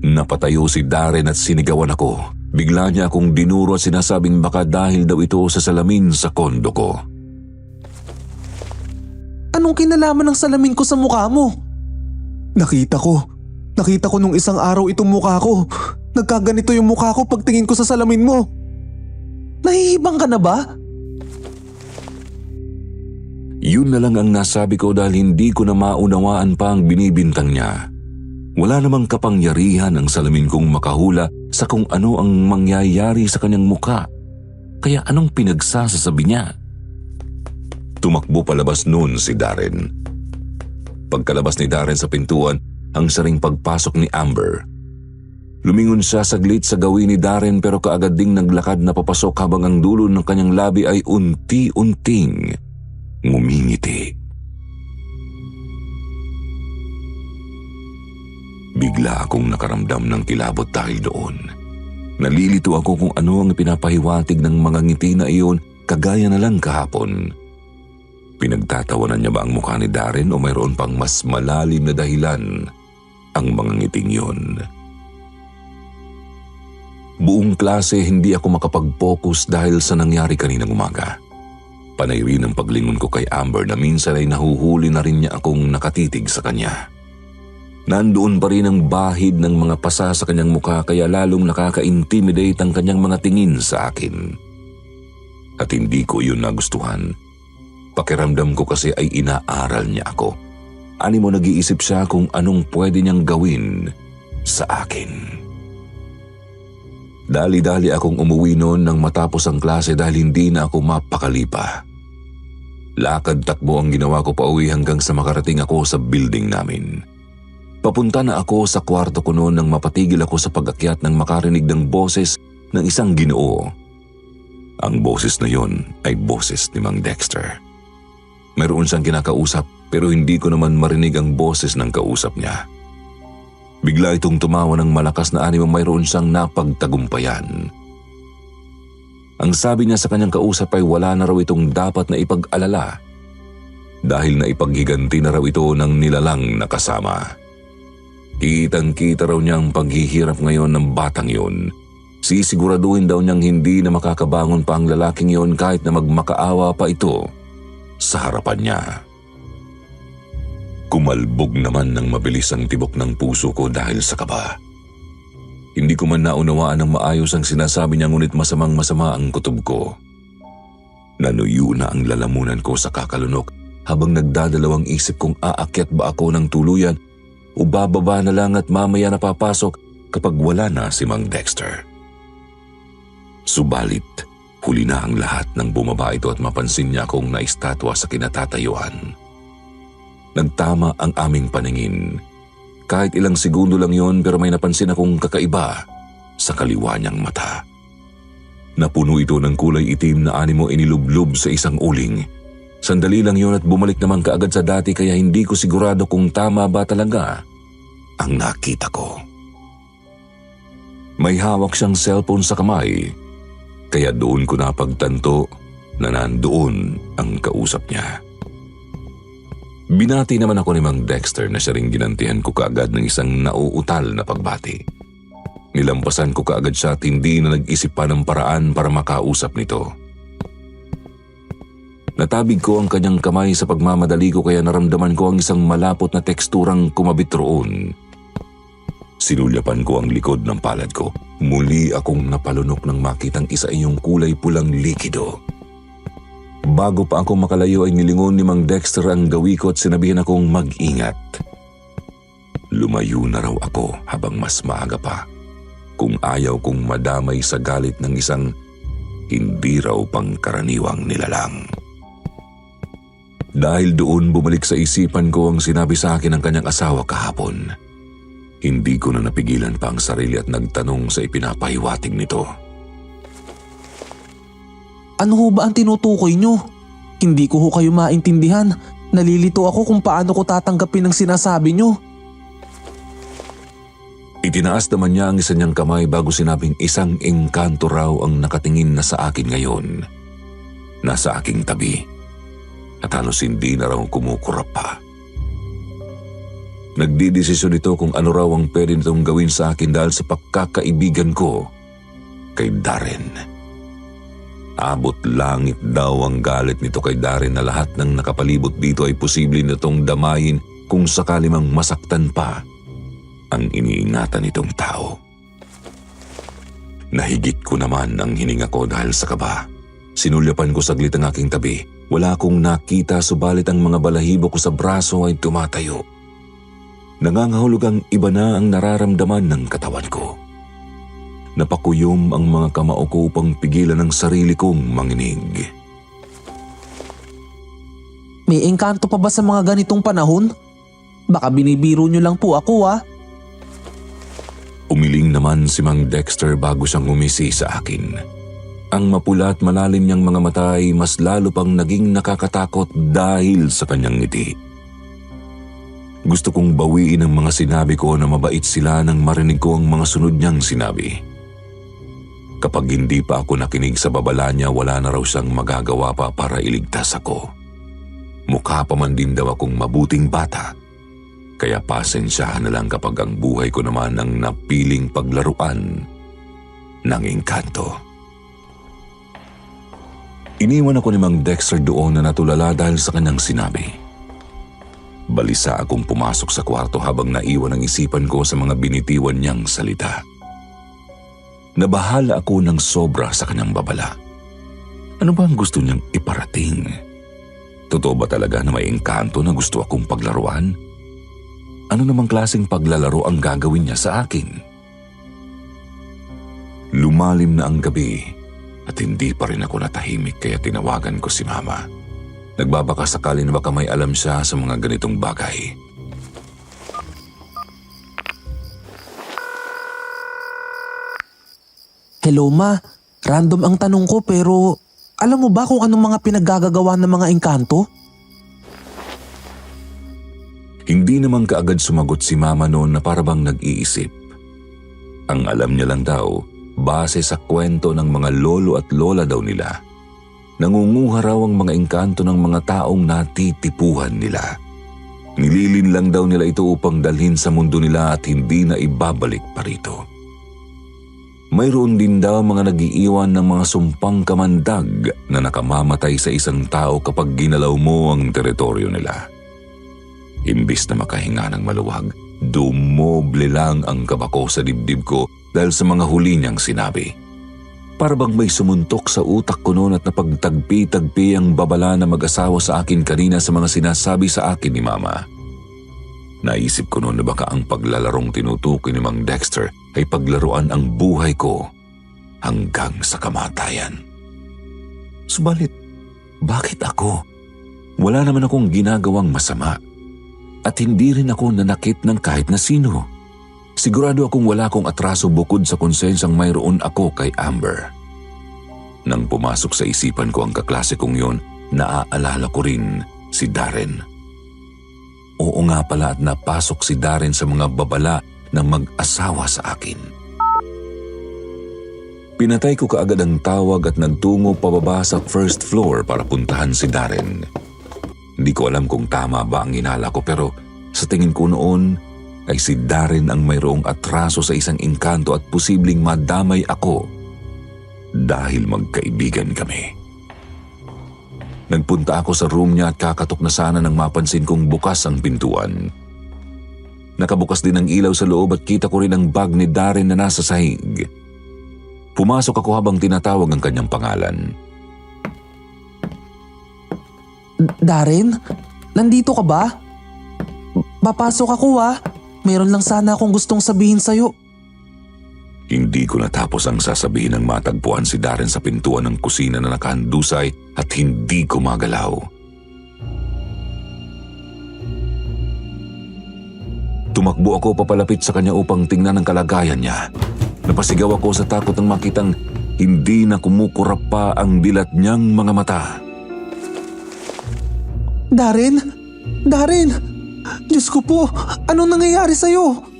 Napatayo si Darren at sinigawan ako. Bigla niya akong dinuro at sinasabing baka dahil daw ito sa salamin sa kondo ko.
Anong kinalaman ng salamin ko sa mukha mo?
Nakita ko nung isang araw itong mukha ko. Nagkaganito yung mukha ko pagtingin ko sa salamin mo.
Nahihibang ka na ba?
Yun na lang ang nasabi ko dahil hindi ko na maunawaan pa ang binibintang niya. Wala namang kapangyarihan ang salamin kong makahula sa kung ano ang mangyayari sa kanyang mukha. Kaya anong pinagsasasabi niya? Tumakbo palabas noon si Darren. Pagkalabas ni Darren sa pintuan, ang saring pagpasok ni Amber. Lumingon siya saglit sa gawin ni Darren pero kaagad ding naglakad na papasok habang ang dulo ng kanyang labi ay unti-unting ngumingiti. Bigla akong nakaramdam ng kilabot dahil doon. Nalilito ako kung ano ang pinapahiwatig ng mga ngiti na iyon kagaya na lang kahapon. Pinagtatawanan niya ba ang mukha ni Darren o mayroon pang mas malalim na dahilan ang mga ngiting yun? Buong klase hindi ako makapag-focus dahil sa nangyari kaninang umaga. Panay rin ang paglingon ko kay Amber na minsan ay nahuhuli na rin niya akong nakatitig sa kanya. Nandoon pa rin ang bahid ng mga pasa sa kanyang mukha kaya lalong nakaka-intimidate ang kanyang mga tingin sa akin. At hindi ko yun nagustuhan. Pakiramdam ko kasi ay inaaral niya ako. Animo nag-iisip siya kung anong pwede niyang gawin sa akin. Dali-dali akong umuwi noon nang matapos ang klase dahil hindi na ako mapakali pa. Lakad-takbo ang ginawa ko pauwi hanggang sa makarating ako sa building namin. Papunta na ako sa kwarto ko noon nang mapatigil ako sa pag-akyat nang makarinig ng boses ng isang Ginoo. Ang boses na yon ay boses ni Mang Dexter. Meron siyang kinakausap pero hindi ko naman marinig ang boses ng kausap niya. Bigla itong tumawa ng malakas na animo mayroon siyang napagtagumpayan. Ang sabi niya sa kanyang kausap ay wala na raw itong dapat na ipag-alala dahil na ipaghiganti na raw ito ng nilalang na kasama. Kitang-kita raw niya ang paghihirap ngayon ng batang yun. Sisiguraduhin daw niyang hindi na makakabangon pa ang lalaking yun kahit na magmakaawa pa ito sa harapan niya. Kumalbog naman ng mabilis ang tibok ng puso ko dahil sa kaba. Hindi ko man naunawaan ng maayos ang sinasabi niya ngunit masamang-masama ang kutob ko. Nanuyo na ang lalamunan ko sa kakalunok habang nagdadalawang isip kung aakyat ba ako ng tuluyan o bababa na lang at mamaya napapasok kapag wala na si Mang Dexter. Subalit, huli na ang lahat nang bumaba ito at mapansin niya akong naistatwa sa kinatatayuan. Nagtama ang aming paningin. Kahit ilang segundo lang yon pero may napansin akong kakaiba sa kaliwa niyang mata. Napuno ito ng kulay itim na animo inilublob sa isang uling. Sandali lang yun at bumalik naman kaagad sa dati kaya hindi ko sigurado kung tama ba talaga ang nakita ko. May hawak siyang cellphone sa kamay kaya doon ko napagtanto na nandoon ang kausap niya. Binati naman ako ni Mang Dexter na siya ring ginantihan ko kaagad ng isang nauutal na pagbati. Nilampasan ko kaagad siya at hindi na nag-isip pa ng paraan para makausap nito. Natabig ko ang kanyang kamay sa pagmamadali ko kaya naramdaman ko ang isang malapot na teksturang kumabit roon. Sinulyapan ko ang likod ng palad ko. Muli akong napalunok nang makitang isa iyong kulay pulang likido. Bago pa ako makalayo ay nilingon ni Mang Dexter ang gawi ko at sinabihan akong mag-ingat. Lumayo na raw ako habang mas maaga pa kung ayaw kong madamay sa galit ng isang hindi raw pangkaraniwang nilalang. Dahil doon bumalik sa isipan ko ang sinabi sa akin ng kanyang asawa kahapon. Hindi ko na napigilan pa ang sarili at nagtanong sa ipinapahiwatig nito.
Ano ho ba ang tinutukoy nyo? Hindi ko ho kayo maintindihan. Nalilito ako kung paano ko tatanggapin ang sinasabi nyo.
Itinaas naman niya ang isa niyang kamay bago sinabing isang engkanto raw ang nakatingin na sa akin ngayon. Nasa aking tabi. At halos hindi na raw kumukurap pa. Nagdidesisyon ito kung ano raw ang pwede nitong gawin sa akin dahil sa pagkakaibigan ko kay Darren. Abot langit daw ang galit nito kay Darren na lahat ng nakapalibot dito ay posible nitong damayin kung sakali mang masaktan pa ang iniingatan nitong tao. Nahigit ko naman ang hininga ko dahil sa kaba. Sinulyapan ko saglit ang aking tabi. Wala akong nakita subalit ang mga balahibo ko sa braso ay tumatayo. Nangangahulog ang iba na ang nararamdaman ng katawan ko. Napakuyom ang mga kamao ko upang pigilan ang sarili kong manginig.
May engkanto pa ba sa mga ganitong panahon? Baka binibiro nyo lang po ako
Umiling naman si Mang Dexter bago siyang umisi sa akin. Ang mapula at malalim niyang mga mata ay mas lalo pang naging nakakatakot dahil sa kanyang ngiti. Gusto kong bawiin ang mga sinabi ko na mabait sila nang marinig ko ang mga sunod niyang sinabi. Kapag hindi pa ako nakinig sa babala niya, wala na raw siyang magagawa pa para iligtas ako. Mukha pa man din daw akong mabuting bata, kaya pasensyahan na lang kapag ang buhay ko naman ang napiling paglaruan ng engkanto. Iniwan ako ni Mang Dexter doon na natulala dahil sa kanyang sinabi. Balisa akong pumasok sa kwarto habang naiwan ang isipan ko sa mga binitiwan niyang salita. Nabahala ako ng sobra sa kanyang babala. Ano ba ang gusto niyang iparating? Totoo ba talaga na may engkanto na gusto akong paglaruan? Ano namang klaseng paglalaro ang gagawin niya sa akin? Lumalim na ang gabi. At hindi pa rin ako natahimik kaya tinawagan ko si Mama. Nagbabaka sakali na baka may alam siya sa mga ganitong bagay.
Hello ma, random ang tanong ko pero alam mo ba kung anong mga pinaggagawa ng mga engkanto?
Hindi naman kaagad sumagot si Mama noon na parabang nag-iisip. Ang alam niya lang daw, base sa kwento ng mga lolo at lola daw nila, nangunguha raw ang mga engkanto ng mga taong natitipuhan nila. Nililin lang daw nila ito upang dalhin sa mundo nila at hindi na ibabalik pa rito. Mayroon din daw mga nagiiwan ng mga sumpang kamandag na nakamamatay sa isang tao kapag ginalaw mo ang teritoryo nila. Imbis na makahinga ng maluwag, dumoble lang ang kaba ko sa dibdib ko dahil sa mga huli niyang sinabi. Para bang may sumuntok sa utak ko noon at napagtagpi-tagpi ang babala na mag-asawa sa akin kanina sa mga sinasabi sa akin ni Mama. Naisip ko noon na baka ang paglalarong tinutukoy ni Mang Dexter ay paglaruan ang buhay ko hanggang sa kamatayan. Subalit, bakit ako? Wala naman akong ginagawang masama. At hindi rin ako nanakit ng kahit na sino. Sigurado akong wala akong atraso bukod sa konsensyang mayroon ako kay Amber. Nang pumasok sa isipan ko ang kaklase kong yun, naaalala ko rin si Darren. Oo nga pala at napasok si Darren sa mga babala ng mag-asawa sa akin. Pinatay ko kaagad ang tawag at nagtungo pababa sa first floor para puntahan si Darren. Hindi ko alam kung tama ba ang hinala ko pero sa tingin ko noon ay si Darren ang mayroong atraso sa isang engkanto at posibleng madamay ako dahil magkaibigan kami. Nagpunta ako sa room niya at kakatok na sana nang mapansin kong bukas ang pintuan. Nakabukas din ang ilaw sa loob at kita ko rin ang bag ni Darren na nasa sahig. Pumasok ako habang tinatawag ang kanyang pangalan.
Darren, nandito ka ba? Papasok ako Meron lang sana akong gustong sabihin sa'yo.
Hindi ko natapos ang sasabihin nang matagpuan si Darren sa pintuan ng kusina na nakahandusay at hindi gumagalaw. Tumakbo ako papalapit sa kanya upang tingnan ang kalagayan niya. Napasigaw ako sa takot nang makitang hindi na kumukurap pa ang dilat niyang mga mata.
Darren! Darren! Diyos ko po! Anong nangyayari sa'yo?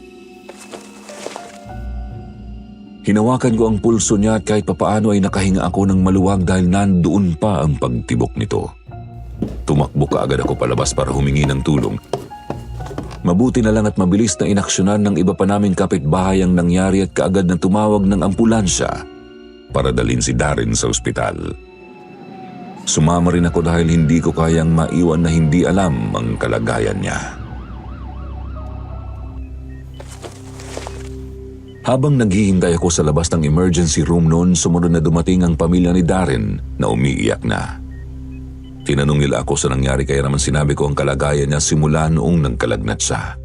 Hinawakan ko ang pulso niya at kahit papaano ay nakahinga ako ng maluwag dahil nandoon pa ang pagtibok nito. Tumakbo kaagad ako palabas para humingi ng tulong. Mabuti na lang at mabilis na inaksyonan ng iba pa naming kapitbahay ang nangyari at kaagad na tumawag ng ambulansya para dalhin si Darren sa ospital. Sumama rin ako dahil hindi ko kayang maiwan na hindi alam ang kalagayan niya. Habang naghihintay ako sa labas ng emergency room noon, sumunod na dumating ang pamilya ni Darren na umiiyak na. Tinanong nila ako sa nangyari kaya naman sinabi ko ang kalagayan niya simula noong nagkalagnat siya.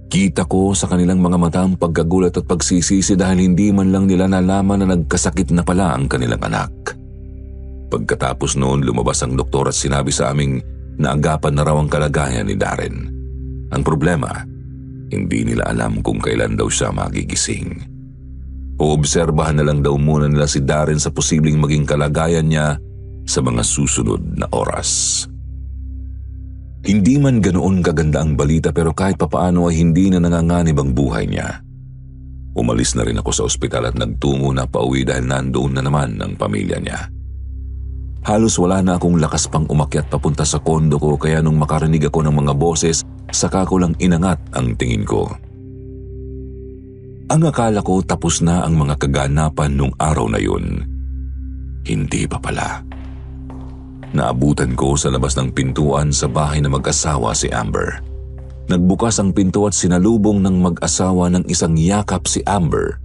Kita ko sa kanilang mga mata ang pagkagulat at pagsisisi dahil hindi man lang nila nalaman na nagkasakit na pala ang kanilang anak. Pagkatapos noon, lumabas ang doktor at sinabi sa aming na agapan na raw ang kalagayan ni Darren. Ang problema, hindi nila alam kung kailan daw siya magigising. Oobserbahan na lang daw muna nila si Darren sa posibleng maging kalagayan niya sa mga susunod na oras. Hindi man ganoon kaganda ang balita pero kahit papaano ay hindi na nanganganib ang buhay niya. Umalis na rin ako sa ospital at nagtungo na pauwi dahil nandoon na naman ang pamilya niya. Halos wala na akong lakas pang umakyat papunta sa kondo ko kaya nung makarinig ako ng mga boses, saka ko lang inangat ang tingin ko. Ang akala ko tapos na ang mga kaganapan nung araw na yun. Hindi pa pala. Naabutan ko sa labas ng pintuan sa bahay na mag-asawa si Amber. Nagbukas ang pinto at sinalubong ng mag-asawa ng isang yakap si Amber.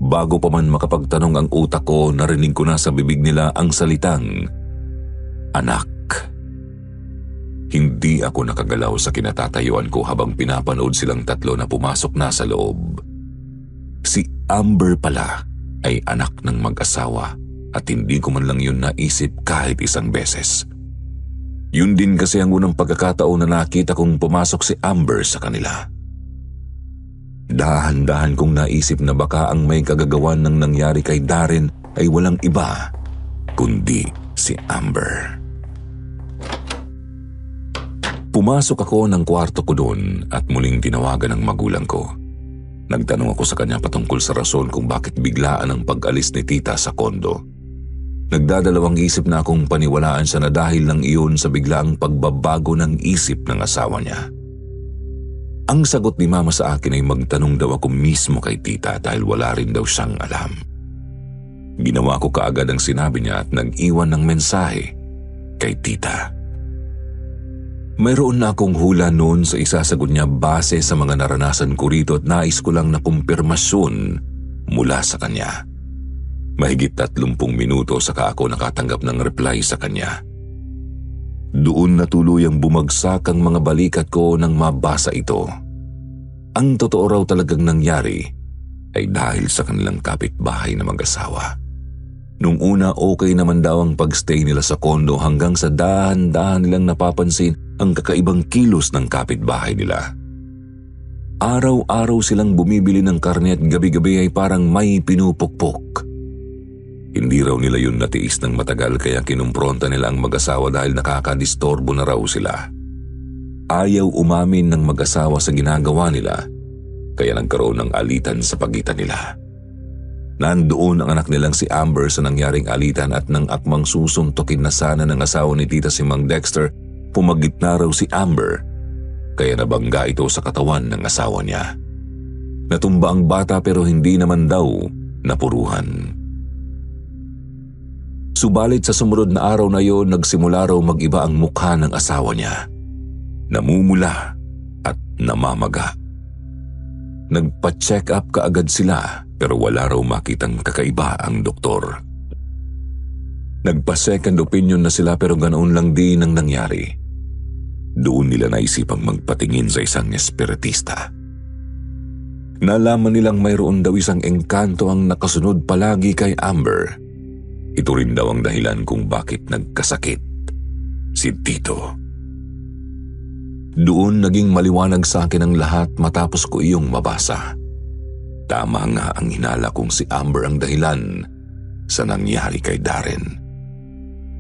Bago pa man makapagtanong ang utak ko, narinig ko na sa bibig nila ang salitang, "Anak." Hindi ako nakagalaw sa kinatatayuan ko habang pinapanood silang tatlo na pumasok na sa loob. Si Amber pala ay anak ng mag-asawa at hindi ko man lang yun naisip kahit isang beses. Yun din kasi ang unang pagkakataon na nakita kong pumasok si Amber sa kanila. Dahan-dahan kong naisip na baka ang may kagagawan ng nangyari kay Darren ay walang iba kundi si Amber. Pumasok ako ng kwarto ko doon at muling tinawagan ang magulang ko. Nagtanong ako sa kanya patungkol sa rason kung bakit biglaan ang pag-alis ni tita sa kondo. Nagdadalawang isip na akong paniwalaan siya na dahil lang iyon sa biglaang pagbabago ng isip ng asawa niya. Ang sagot ni mama sa akin ay magtanong daw ako mismo kay tita dahil wala rin daw siyang alam. Ginawa ko kaagad ang sinabi niya at nag-iwan ng mensahe kay tita. Mayroon na akong hula noon sa isasagot niya base sa mga naranasan ko rito at nais ko lang na kumpirmasyon mula sa kanya. Mahigit 30 minuto saka ako nakatanggap ng reply sa kanya. Doon na tuluyang bumagsak ang mga balikat ko nang mabasa ito. Ang totoo raw talagang nangyari ay dahil sa kanilang kapitbahay na mag-asawa. Nung una okay naman daw ang pagstay nila sa kondo hanggang sa dahan-dahan nilang napapansin ang kakaibang kilos ng kapitbahay nila. Araw-araw silang bumibili ng karne at gabi-gabi ay parang may pinupukpok. Hindi raw nila yun natiis ng matagal kaya kinumpronta nila ang mag-asawa dahil nakakadistorbo na raw sila. Ayaw umamin ng mag-asawa sa ginagawa nila kaya nagkaroon ng alitan sa pagitan nila. Nandoon ang anak nilang si Amber sa nangyaring alitan at nang akmang susuntukin na sana ng asawa ni tita si Mang Dexter, pumagitna raw si Amber kaya nabangga ito sa katawan ng asawa niya. Natumba ang bata pero hindi naman daw napuruhan. Subalit sa sumunod na araw na yon nagsimula raw mag-iba ang mukha ng asawa niya. Namumula at namamaga. Nagpa-check up kaagad sila pero wala raw makitang kakaiba ang doktor. Nagpa-second opinion na sila pero ganoon lang din ang nangyari. Doon nila naisipang magpatingin sa isang espiritista. Nalaman nilang mayroon daw isang engkanto ang nakasunod palagi kay Amber. Ito rin daw ang dahilan kung bakit nagkasakit si Tito. Doon naging maliwanag sa akin ang lahat matapos ko iyong mabasa. Tama nga ang hinala kong si Amber ang dahilan sa nangyari kay Darren.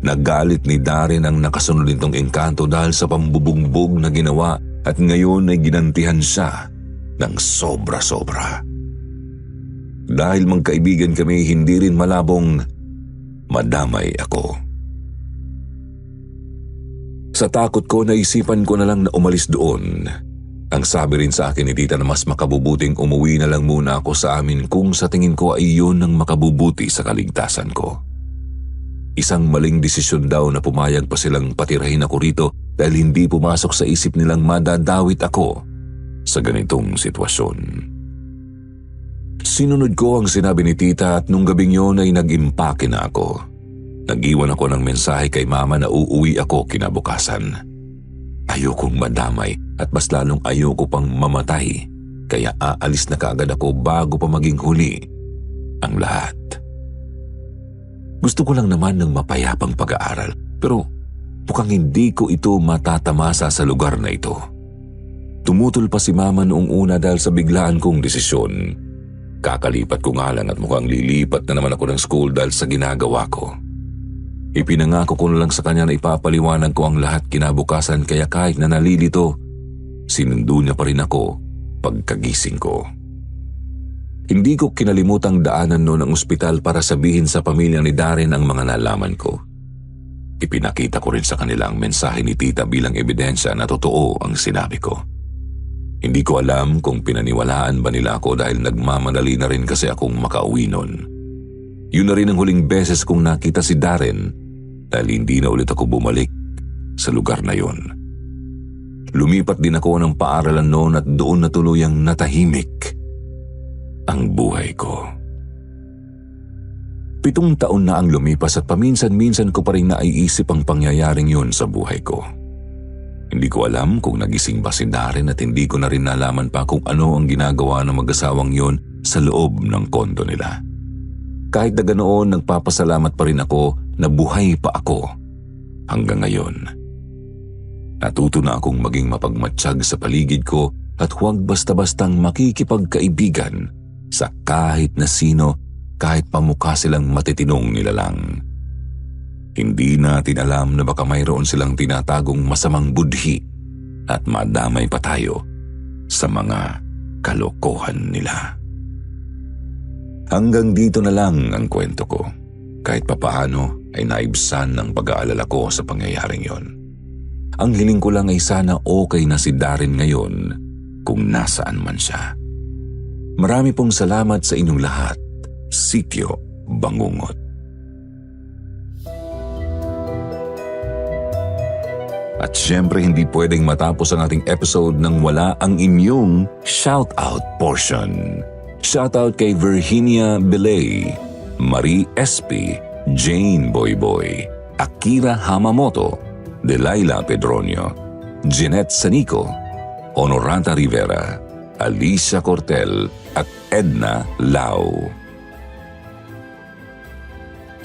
Nagalit ni Darren ang nakasunod nitong engkanto dahil sa pambubugbog na ginawa at ngayon ay ginantihan siya ng sobra-sobra. Dahil magkaibigan kami, hindi rin malabong madamay ako. Sa takot ko, naisipan ko na lang na umalis doon. Ang sabi rin sa akin ni tita na mas makabubuting umuwi na lang muna ako sa amin kung sa tingin ko ay yun ang makabubuti sa kaligtasan ko. Isang maling desisyon daw na pumayag pa silang patirahin ako rito dahil hindi pumasok sa isip nilang madadawit ako sa ganitong sitwasyon. Sinunod ko ang sinabi ni tita at nung gabing yun ay nag-impake na ako. Nag-iwan ako ng mensahe kay mama na uuwi ako kinabukasan. Ayokong madamay at mas lalong ayoko pang mamatay kaya aalis na kaagad ako bago pa maging huli ang lahat. Gusto ko lang naman ng mapayapang pag-aaral pero mukhang hindi ko ito matatamasa sa lugar na ito. Tumutol pa si mama noong una dahil sa biglaan kong desisyon. Kakalipat ko nga lang at mukhang lilipat na naman ako ng school dahil sa ginagawa ko. Ipinangako ko na lang sa kanya na ipapaliwanag ko ang lahat kinabukasan kaya kahit na nalilito, sinundo niya pa rin ako pagkagising ko. Hindi ko kinalimutang daanan noon ang ospital para sabihin sa pamilya ni Darren ang mga nalaman ko. Ipinakita ko rin sa kanila ang mensahe ni tita bilang ebidensya na totoo ang sinabi ko. Hindi ko alam kung pinaniwalaan ba nila ako dahil nagmamadali na rin kasi akong makauwi noon. Yun na rin ang huling beses kong nakita si Darren dahil hindi na ulit ako bumalik sa lugar na yon. Lumipat din ako ng paaralan noon at doon na tuluyang natahimik ang buhay ko. 7 taon na ang lumipas at paminsan-minsan ko pa rin naiisip ang pangyayaring yun sa buhay ko. Hindi ko alam kung nagising ba si Darren at hindi ko na rin nalaman pa kung ano ang ginagawa ng mag-asawang yun sa loob ng kondo nila. Kahit na ganoon, nagpapasalamat pa rin ako na buhay pa ako hanggang ngayon. Natuto na akong maging mapagmatsyag sa paligid ko at huwag basta-bastang makikipagkaibigan sa kahit na sino kahit pamukha silang matitinong nilalang. Hindi natin alam na baka mayroon silang tinatagong masamang budhi at madamay pa tayo sa mga kalokohan nila. Hanggang dito na lang ang kwento ko. Kahit papaano ay naibsan ng pag-aalala ko sa pangyayaring yon. Ang hiling ko lang ay sana okay na si Darren ngayon kung nasaan man siya. Marami pong salamat sa inyong lahat. Sitio Bangungot. At syempre hindi pwedeng matapos ang ating episode nang wala ang inyong shoutout portion. Shoutout kay Virginia Belay, Marie SP, Jane Boyboy, Akira Hamamoto, Delilah Pedronio, Jeanette Sanico, Honorata Rivera, Alicia Cortel at Edna Lau.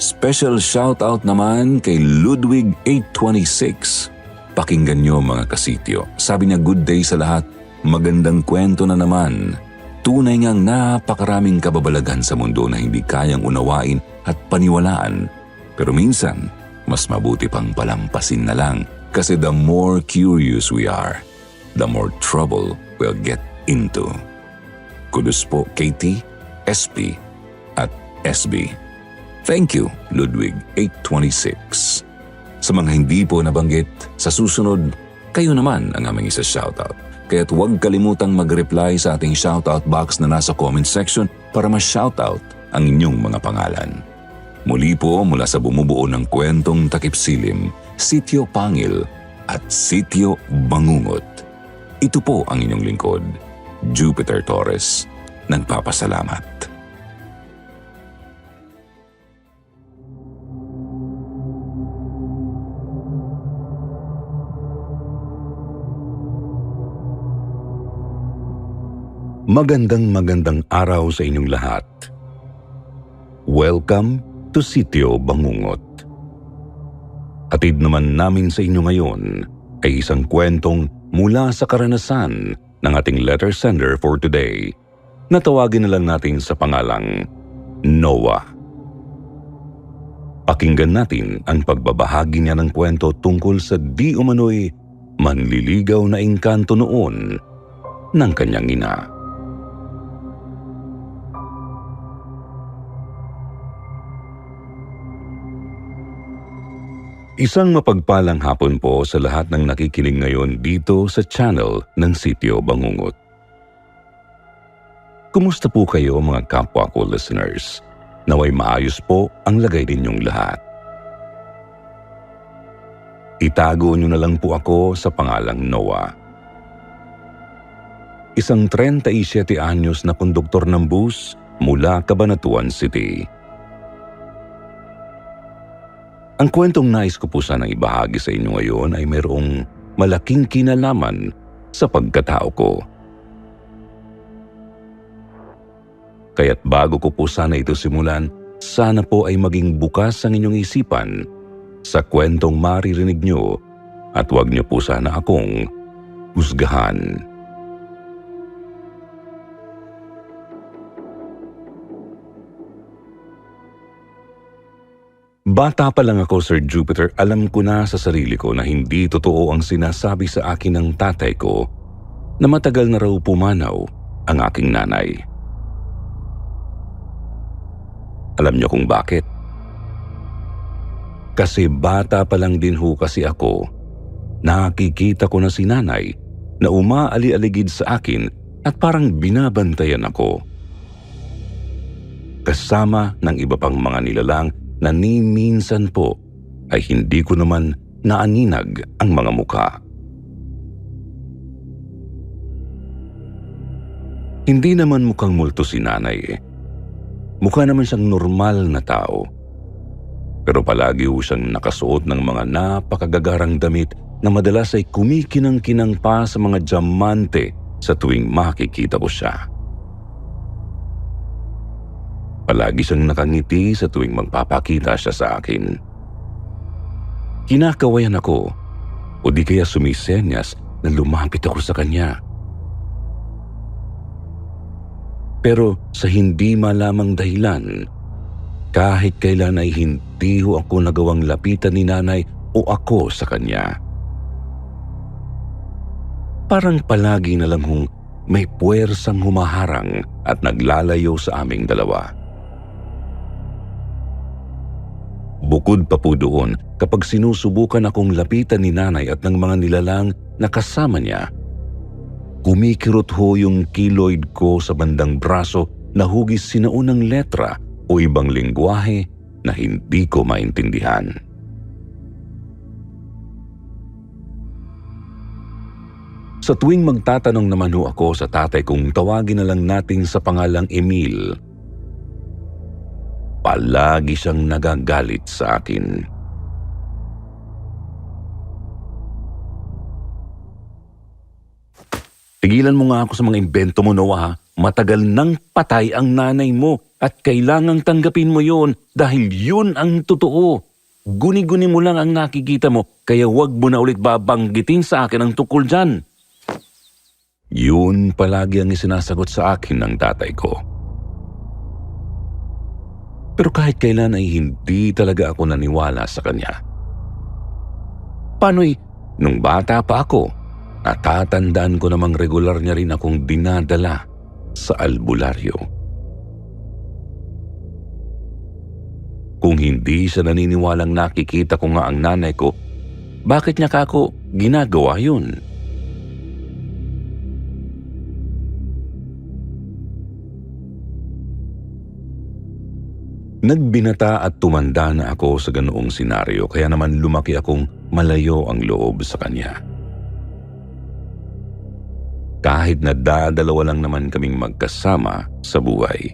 Special shoutout naman kay Ludwig 826. Pakinggan nyo mga kasityo. Sabi niya, good day sa lahat. Magandang kwento na naman. Tunay ngang napakaraming kababalagan sa mundo na hindi kayang unawain at paniwalaan. Pero minsan, mas mabuti pang palampasin na lang. Kasi the more curious we are, the more trouble we'll get into. Kudos po KT, SP at SB. Thank you, Ludwig 826. Sa mga hindi po nabanggit, sa susunod, kayo naman ang aming isa-shoutout. Kaya't huwag kalimutang mag-reply sa ating shoutout box na nasa comment section para ma-shoutout ang inyong mga pangalan. Muli po mula sa bumubuo ng kwentong takip silim, Sitio Pangil at Sitio Bangungot. Ito po ang inyong lingkod, Jupiter Torres, nagpapasalamat.
Magandang araw sa inyong lahat. Welcome to Sitio Bangungot. Hatid naman namin sa inyo ngayon ay isang kwentong mula sa karanasan ng ating letter sender for today na tawagin na lang natin sa pangalang Noah. Pakinggan natin ang pagbabahagi niya ng kwento tungkol sa di umano'y manliligaw na engkanto noon ng kanyang ina. Isang mapagpalang hapon po sa lahat ng nakikinig ngayon dito sa channel ng Sitio Bangungot. Kumusta po kayo mga kapwa ko listeners? Naway maayos po ang lagay ninyong lahat. Itago nyo na lang po ako sa pangalang Noah. Isang 37 anyos na konduktor ng bus mula Cabanatuan City. Ang kwentong nais ko po sanang ibahagi sa inyo ngayon ay mayroong malaking kinalaman sa pagkatao ko. Kaya't bago ko po sana ito simulan, sana po ay maging bukas ang inyong isipan sa kwentong maririnig nyo at huwag nyo po sana akong husgahan. Bata pa lang ako, Sir Jupiter, alam ko na sa sarili ko na hindi totoo ang sinasabi sa akin ng tatay ko na matagal na raw pumanaw ang aking nanay. Alam niyo kung bakit? Kasi bata pa lang din ho kasi ako, nakikita ko na si nanay na umaali-aligid sa akin at parang binabantayan ako. Kasama ng iba pang mga nilalang na ni minsan po ay hindi ko naman naaninag ang mga mukha. Hindi naman mukhang multo si nanay eh. Mukha naman siyang normal na tao. Pero palagi ho siyang nakasuot ng mga napakagagarang damit na madalas ay kumikinang-kinang pa sa mga diamante sa tuwing makikita ko siya. Palagi siyang nakangiti sa tuwing magpapakita siya sa akin. Kinakawayan ako o di kaya sumisenyas na lumapit ako sa kanya. Pero sa hindi malamang dahilan, kahit kailan ay hindi ho ako nagawang lapitan ni nanay o ako sa kanya. Parang palagi na lang hong may puwersang humaharang at naglalayo sa aming dalawa. Bukod pa po doon, kapag sinusubukan akong lapitan ni nanay at ng mga nilalang na kasama niya, kumikirot ho yung kiloid ko sa bandang braso na hugis sinaunang letra o ibang lengguwahe na hindi ko maintindihan. Sa tuwing magtatanong naman ho ako sa tatay kung tawagin na lang natin sa pangalang Emil, palagi siyang nagagalit sa akin. Tigilan mo nga ako sa mga imbento mo, Noah. Matagal nang patay ang nanay mo at kailangang tanggapin mo yun dahil yun ang totoo. Guni-guni mo lang ang nakikita mo kaya wag mo na ulit babanggitin sa akin ang tungkol dyan. Yun palagi ang isinasagot sa akin ng tatay ko. Pero kahit kailan ay hindi talaga ako naniwala sa kanya. Paano'y nung bata pa ako, natatandaan ko namang regular niya rin akong dinadala sa albularyo. Kung hindi siya naniniwalang nakikita ko nga ang nanay ko, bakit niya kako ginagawa yun? Nagbinata at tumanda na ako sa ganoong senaryo kaya naman lumaki akong malayo ang loob sa kanya. Kahit na dadalawa lang naman kaming magkasama sa buhay.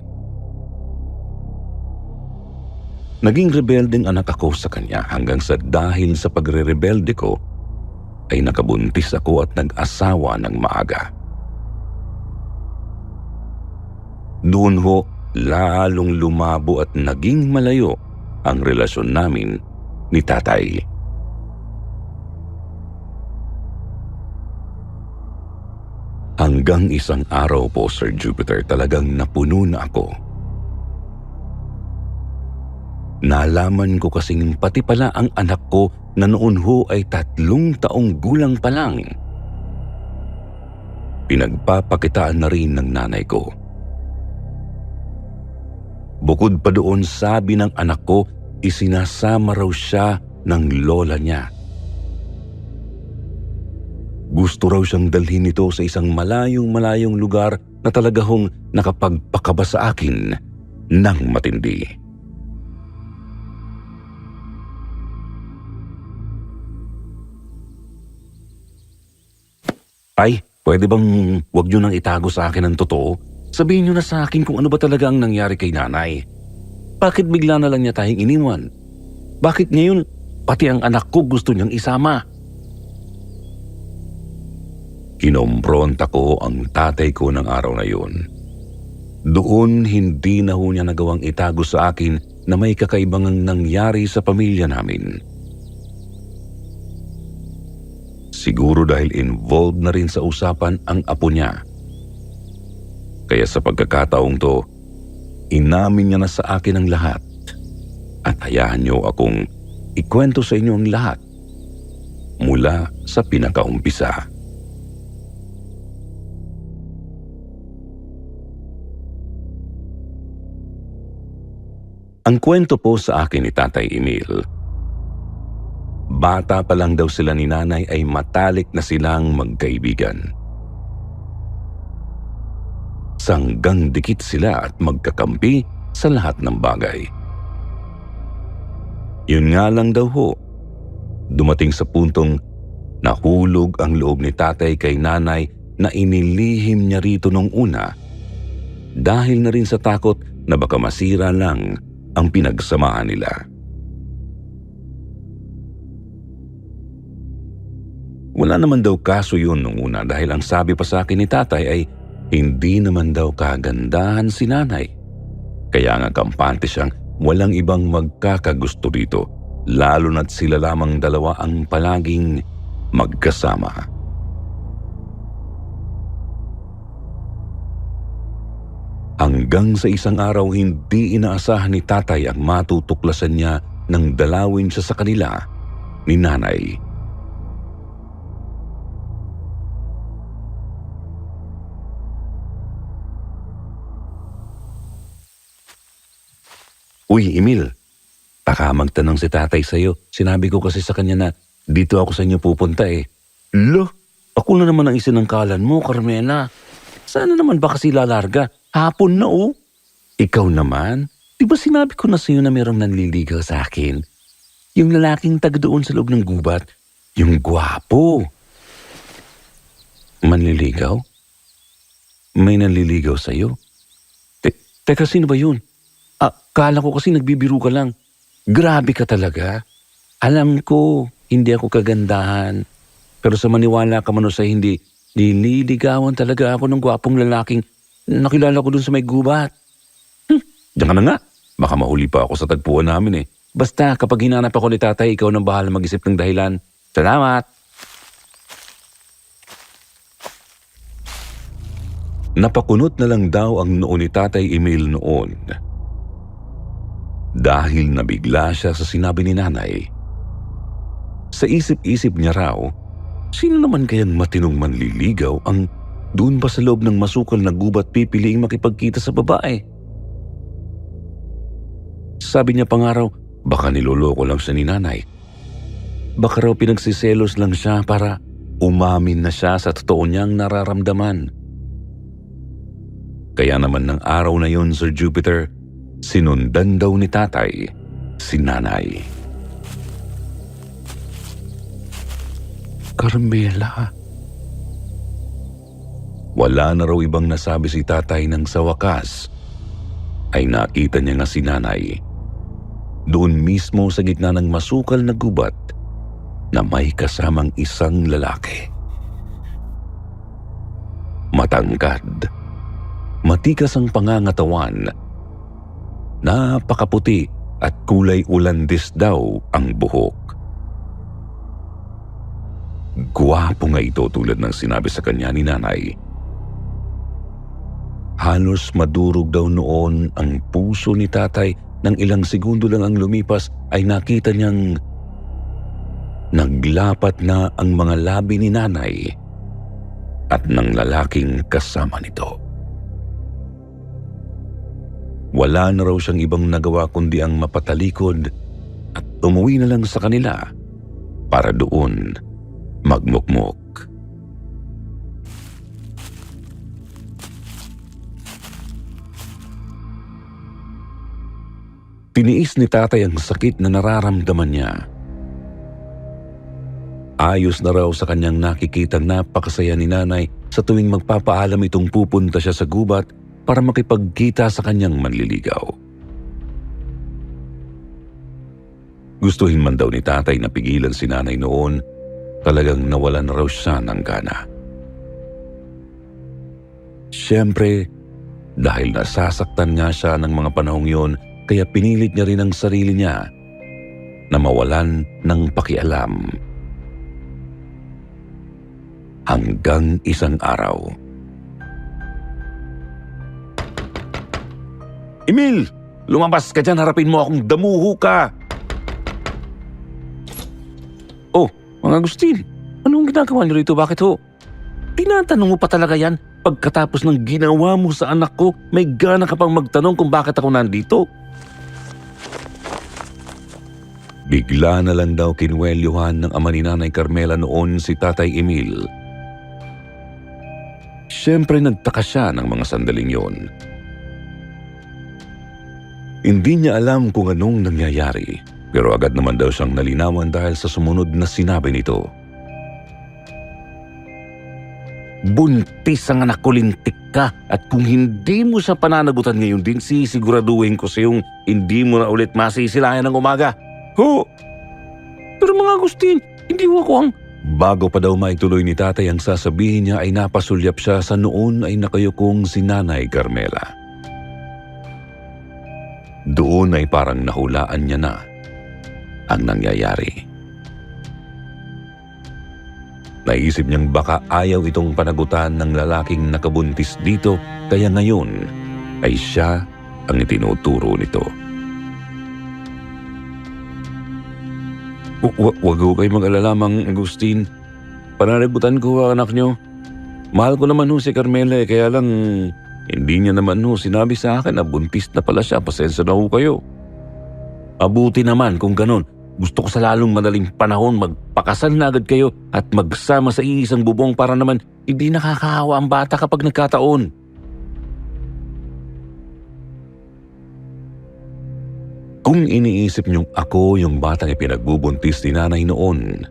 Naging rebeldeng anak ako sa kanya hanggang sa dahil sa pagre-rebelde ko ay nakabuntis ako at nag-asawa ng maaga. Doon ho, lalong lumabo at naging malayo ang relasyon namin ni tatay. Hanggang isang araw po, Sir Jupiter, talagang napuno na ako. Nalaman ko kasing pati pala ang anak ko na noon ho ay 3 taong gulang pa lang. Pinagpapakitaan na rin ng nanay ko. Bukod pa doon, sabi ng anak ko, isinasama raw siya ng lola niya. Gusto raw siyang dalhin nito sa isang malayong lugar na talaga hong nakapagpakaba sa akin ng matindi. Ay, pwede bang wag niyo nang itago sa akin ang totoo? Sabihin niyo na sa akin kung ano ba talaga ang nangyari kay nanay. Bakit bigla na lang niya tayong iniwan? Bakit ngayon pati ang anak ko gusto niyang isama? Kinompronta ko ang tatay ko ng araw na yun. Doon hindi na ho niya nagawang itago sa akin na may kakaibang nangyari sa pamilya namin. Siguro dahil involved na rin sa usapan ang apo niya. Kaya sa pagkakataong to, inamin niya na sa akin ang lahat at hayaan niyo akong ikwento sa inyo ang lahat mula sa pinakaumpisa. Ang kwento po sa akin ni Tatay Emil, bata pa lang daw sila ni nanay ay matalik na silang magkaibigan. Sanggang dikit sila at magkakampi sa lahat ng bagay. Yun nga lang daw ho, dumating sa puntong nahulog ang loob ni tatay kay nanay na inilihim niya rito nung una dahil na rin sa takot na baka masira lang ang pinagsamahan nila. Wala naman daw kaso yun nung una dahil ang sabi pa sa akin ni tatay ay hindi naman daw kagandahan si nanay. Kaya nga kampante siyang walang ibang magkakagusto dito, lalo na't sila lamang dalawa ang palaging magkasama. Hanggang sa isang araw hindi inaasahan ni tatay ang matutuklasan niya nang dalawin siya sa kanila ni nanay. Uy, Emil, baka magtanong si tatay sa'yo. Sinabi ko kasi sa kanya na dito ako sa inyo pupunta eh. Lo, ako na naman ang isinangkalan mo, Carmela. Sana naman ba kasi lalarga? Hapon na oh. Ikaw naman, di ba sinabi ko na sa'yo na merong nanliligaw sa akin? Yung lalaking taga doon sa loob ng gubat, yung gwapo. Manliligaw? May nanliligaw sa'yo? Teka, sino ba yun? Kala ko kasi nagbibiro ka lang. Grabe ka talaga. Alam ko, hindi ako kagandahan. Pero sa maniwala ka man o sa hindi, nililigawan talaga ako ng gwapong lalaking nakilala ko dun sa may gubat. Diyan ka na nga. Baka mahuli pa ako sa tagpuan namin eh. Basta kapag hinanap ako ni tatay, ikaw nang bahala mag-isip ng dahilan. Salamat! Napakunot na lang daw ang noo ni Tatay Emil noon. Dahil nabigla siya sa sinabi ni nanay. Sa isip-isip niya raw, sino naman kayang matinong manliligaw ang doon pa sa loob ng masukal na gubat pipiliing makipagkita sa babae? Sabi niya pa nga raw, baka niloloko lang siya ni nanay. Baka raw pinagsiselos lang siya para umamin na siya sa totoo niyang nararamdaman. Kaya naman ng araw na yon, Sir Jupiter, sinundan daw ni tatay si nanay. Carmela. Wala na raw ibang nasabi si tatay nang sa wakas ay nakita niya nga si nanay doon mismo sa gitna ng masukal na gubat na may kasamang isang lalaki. Matangkad, matikas ang pangangatawan, napakaputi at kulay ulandis daw ang buhok. Gwapo nga ito tulad ng sinabi sa kanya ni nanay. Halos madurog daw noon ang puso ni tatay nang ilang segundo lang ang lumipas ay nakita niyang naglapat na ang mga labi ni nanay at ng lalaking kasama nito. Wala na raw siyang ibang nagawa kundi ang mapatalikod at umuwi na lang sa kanila para doon magmukmok. Tiniis ni tatay ang sakit na nararamdaman niya. Ayos na raw sa kanyang nakikitang napakasaya ni nanay sa tuwing magpapaalam itong pupunta siya sa gubat para makipagkita sa kanyang manliligaw. Gustuhin man daw ni tatay na pigilan si nanay noon, talagang nawalan raw siya ng gana. Siyempre, dahil nasasaktan nga siya ng mga panahong yon, kaya pinilit niya rin ang sarili niya na mawalan ng pakialam. Hanggang isang araw. Emil! Lumabas ka dyan, harapin mo akong damuho ka! Oh, mga Agustin, anong ginagawa niyo rito? Bakit ho? Tinatanong mo pa talaga yan? Pagkatapos ng ginawa mo sa anak ko, may gana ka pang magtanong kung bakit ako nandito? Bigla na lang daw kinwelyuhan ng ama ni Nanay Carmela noon si Tatay Emil. Siyempre nagtaka siya ng mga sandaling yon. Hindi niya alam kung anong nangyayari, pero agad naman daw siyang nalinawan dahil sa sumunod na sinabi nito. Buntis ang anak ko, lintik ka, at kung hindi mo siya pananagutan ngayon din, sisiguraduhin ko sa iyong hindi mo na ulit masisilayan ng umaga. Ho! Pero mga Agustin, hindi ko ang... Bago pa daw maituloy ni tatay ang sasabihin niya ay napasulyap siya sa noon ay nakayukong si Nanay Carmela. Doon ay parang nahulaan niya na ang nangyayari. Naisip niyang baka ayaw itong panagutan ng lalaking nakabuntis dito, kaya ngayon ay siya ang itinuturo nito. Wag ho kayo mag-alala, Mang Agustin. Pananagutan ko ang anak nyo. Mahal ko naman ho si Carmela kaya lang hindi niya naman ho sinabi sa akin na buntis na pala siya. Pasensya na ho kayo. Abuti naman kung ganon. Gusto ko sa lalong madaling panahon magpakasal na agad kayo at magsama sa iisang bubong para naman hindi nakakahawa ang bata kapag nagkataon. Kung iniisip niyong ako yung batang ipinagbubuntis ni nanay noon,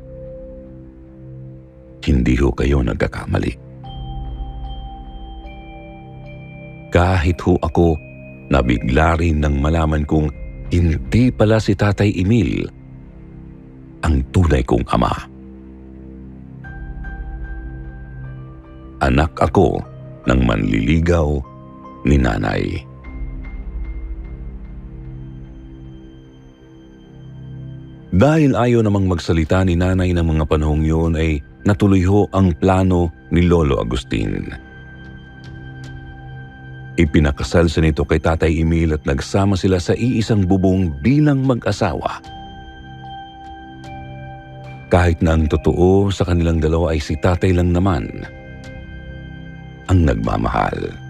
hindi ho kayo nagkakamali. Kahit ho ako, nabigla rin nang malaman kong hindi pala si Tatay Emil ang tunay kong ama. Anak ako ng manliligaw ni nanay. Dahil ayaw namang magsalita ni nanay ng mga panahong yun ay natuloy ho ang plano ni Lolo Agustin. Ipinakasal siya nito kay Tatay Emil at nagsama sila sa iisang bubong bilang mag-asawa. Kahit na ang totoo sa kanilang dalawa ay si Tatay lang naman ang nagmamahal.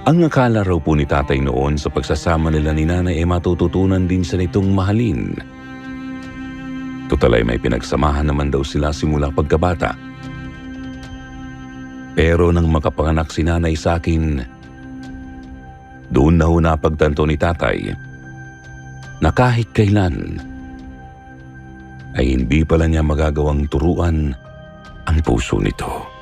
Ang akala raw po ni Tatay noon sa pagsasama nila ni Nanay ay matututunan din siya nitong mahalin. Total ay may pinagsamahan naman daw sila simula pagkabata. Pero nang makapanganak si Nanay sa akin, doon na ho napagtanto ni Tatay na kahit kailan ay hindi pala niya magagawang turuan ang puso nito.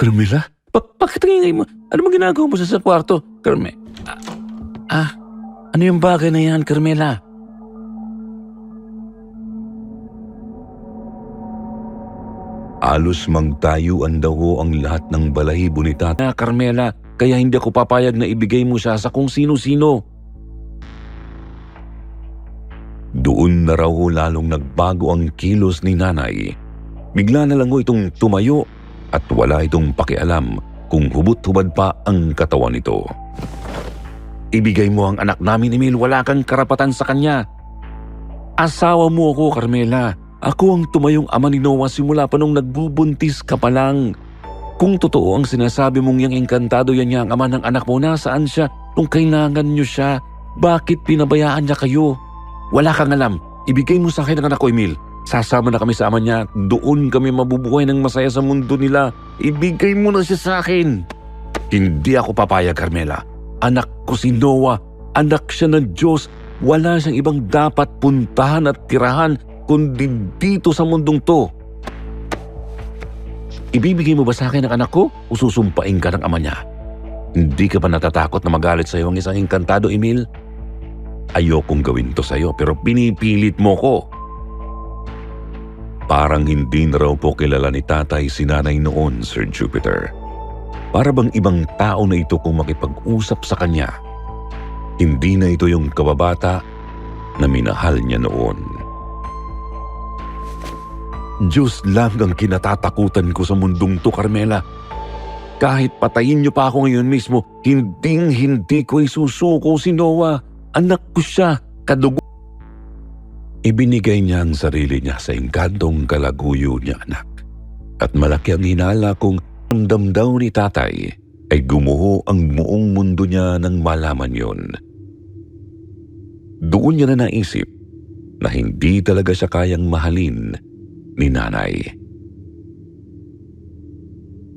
Carmela? Bakit ang ingay mo? Ano mo ginagawa mo sa kwarto? Ano yung bagay na yan, Carmela? Alos magtayuan daw ho ang lahat ng balahibo ni Tata. Carmela, kaya hindi ako papayag na ibigay mo siya sa kung sino-sino. Doon na raw ho lalong nagbago ang kilos ni Nanay. Bigla na lang ho itong tumayo at wala itong pakialam kung hubot-hubad pa ang katawan nito. Ibigay mo ang anak namin, Emil. Wala kang karapatan sa kanya. Asawa mo ako, Carmela. Ako ang tumayong ama ni Noah simula pa nung nagbubuntis ka pa lang. Kung totoo ang sinasabi mong yang engkantado yan niya ang ama ng anak mo, nasaan siya nung kailangan niyo siya? Bakit pinabayaan niya kayo? Wala kang alam. Ibigay mo sa akin ang anak ko, Emil. Sasama na kami sa ama niya. Doon kami mabubuhay ng masaya sa mundo nila. Ibigay mo na siya sa akin. Hindi ako papayag, Carmela. Anak ko si Noah. Anak siya ng Diyos. Wala siyang ibang dapat puntahan at tirahan kundi dito sa mundong to. Ibibigay mo ba sa akin ang anak ko o susumpain ka ng ama niya? Hindi ka ba natatakot na magalit sa iyo ang isang engkantado, Emil? Ayokong gawin to sa iyo pero pinipilit mo ko. Parang hindi na raw po kilala ni Tatay si Nanay noon, Sir Jupiter. Para bang ibang tao na ito kung makipag-usap sa kanya. Hindi na ito yung kababata na minahal niya noon. Diyos lang ang kinatatakutan ko sa mundong to, Carmela. Kahit patayin niyo pa ako ngayon mismo, hindi ko isusuko si Noah. Anak ko siya, kadugo. Ibinigay niya ang sarili niya sa engkantong kalaguyo niya, anak. At malaki ang hinala kung ang damdaw ni Tatay ay gumuho ang buong mundo niya nang malaman yon. Doon niya na naisip na hindi talaga siya kayang mahalin ni Nanay.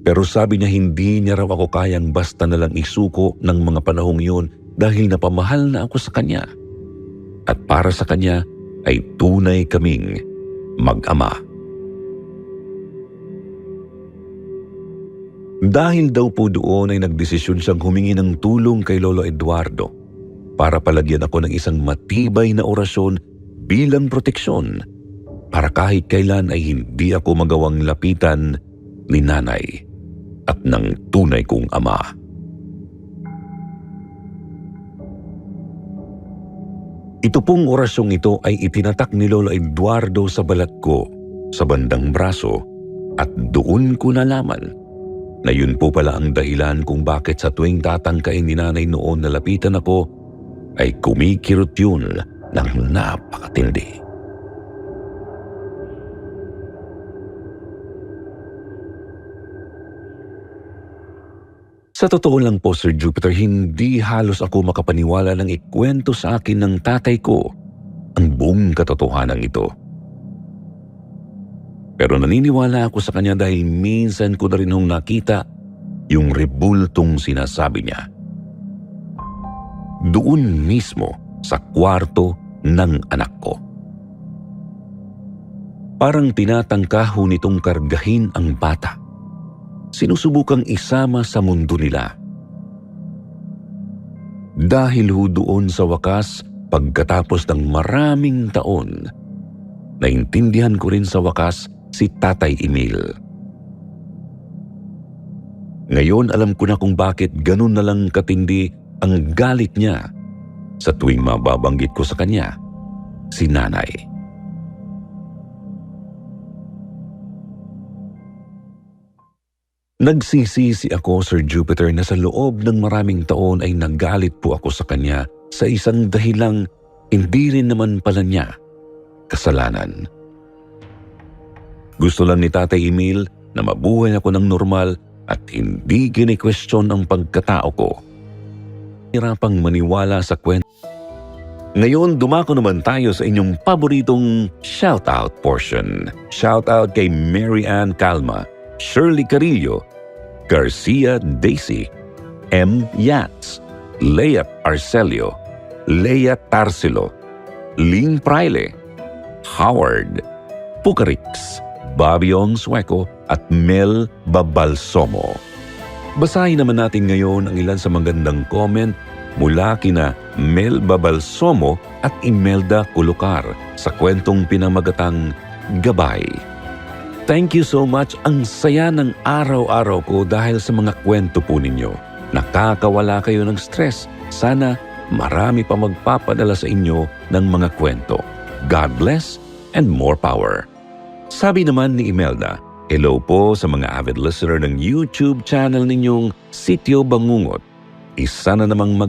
Pero sabi niya hindi niya raw ako kayang basta na lang isuko ng mga panahong yun dahil napamahal na ako sa kanya. At para sa kanya ay tunay kaming mag-ama. Dahil daw po doon ay nagdesisyon siyang humingi ng tulong kay Lolo Eduardo para palagyan ako ng isang matibay na orasyon bilang proteksyon para kahit kailan ay hindi ako magawang lapitan ni Nanay at ng tunay kong ama. Ito pong orasyong ito ay itinatak ni Lolo Eduardo sa balat ko, sa bandang braso, at doon ko nalaman na yun po pala ang dahilan kung bakit sa tuwing tatangkain ni nanay noon na lapitan ako, ay kumikirot yun ng napakatindi. Sa totoo lang po, Sir Jupiter, hindi halos ako makapaniwala ng ikwento sa akin ng tatay ko ang buong katotohanan ito. Pero naniniwala ako sa kanya dahil minsan ko na rin hong nakita yung rebultong sinasabi niya. Doon mismo sa kwarto ng anak ko. Parang tinatangka ho nitong kargahin ang bata. Sinusubukang isama sa mundo nila. Dahil ho doon sa wakas, pagkatapos ng maraming taon, naintindihan ko rin sa wakas si Tatay Emil. Ngayon alam ko na kung bakit ganun na lang katindi ang galit niya sa tuwing mababanggit ko sa kanya si nanay. Nagsisisi ako, Sir Jupiter, na sa loob ng maraming taon ay nagalit po ako sa kanya sa isang dahilang hindi rin naman pala niya kasalanan. Gusto lang ni Tatay Emil na mabuhay ako ng normal at hindi kini-question ang pagkatao ko. Hirapang maniwala sa kwento. Ngayon, dumako naman tayo sa inyong paboritong shoutout portion. Shoutout kay Mary Ann Calma, Shirley Carillo, Garcia Daisy, M. Yats, Lea Arcelio, Lea Tarsilo, Ling Praile, Howard, Pucarix, Babiong Sueco at Mel Babalsomo. Basahin naman natin ngayon ang ilan sa magandang comment mula kina Mel Babalsomo at Imelda Culucar sa kwentong pinamagatang Gabay. Thank you so much. Ang saya ng araw-araw ko dahil sa mga kwento po ninyo. Nakakawala kayo ng stress. Sana marami pa magpapadala sa inyo ng mga kwento. God bless and more power. Sabi naman ni Imelda, hello po sa mga avid listener ng YouTube channel ninyong Sityo Bangungot. Isa na namang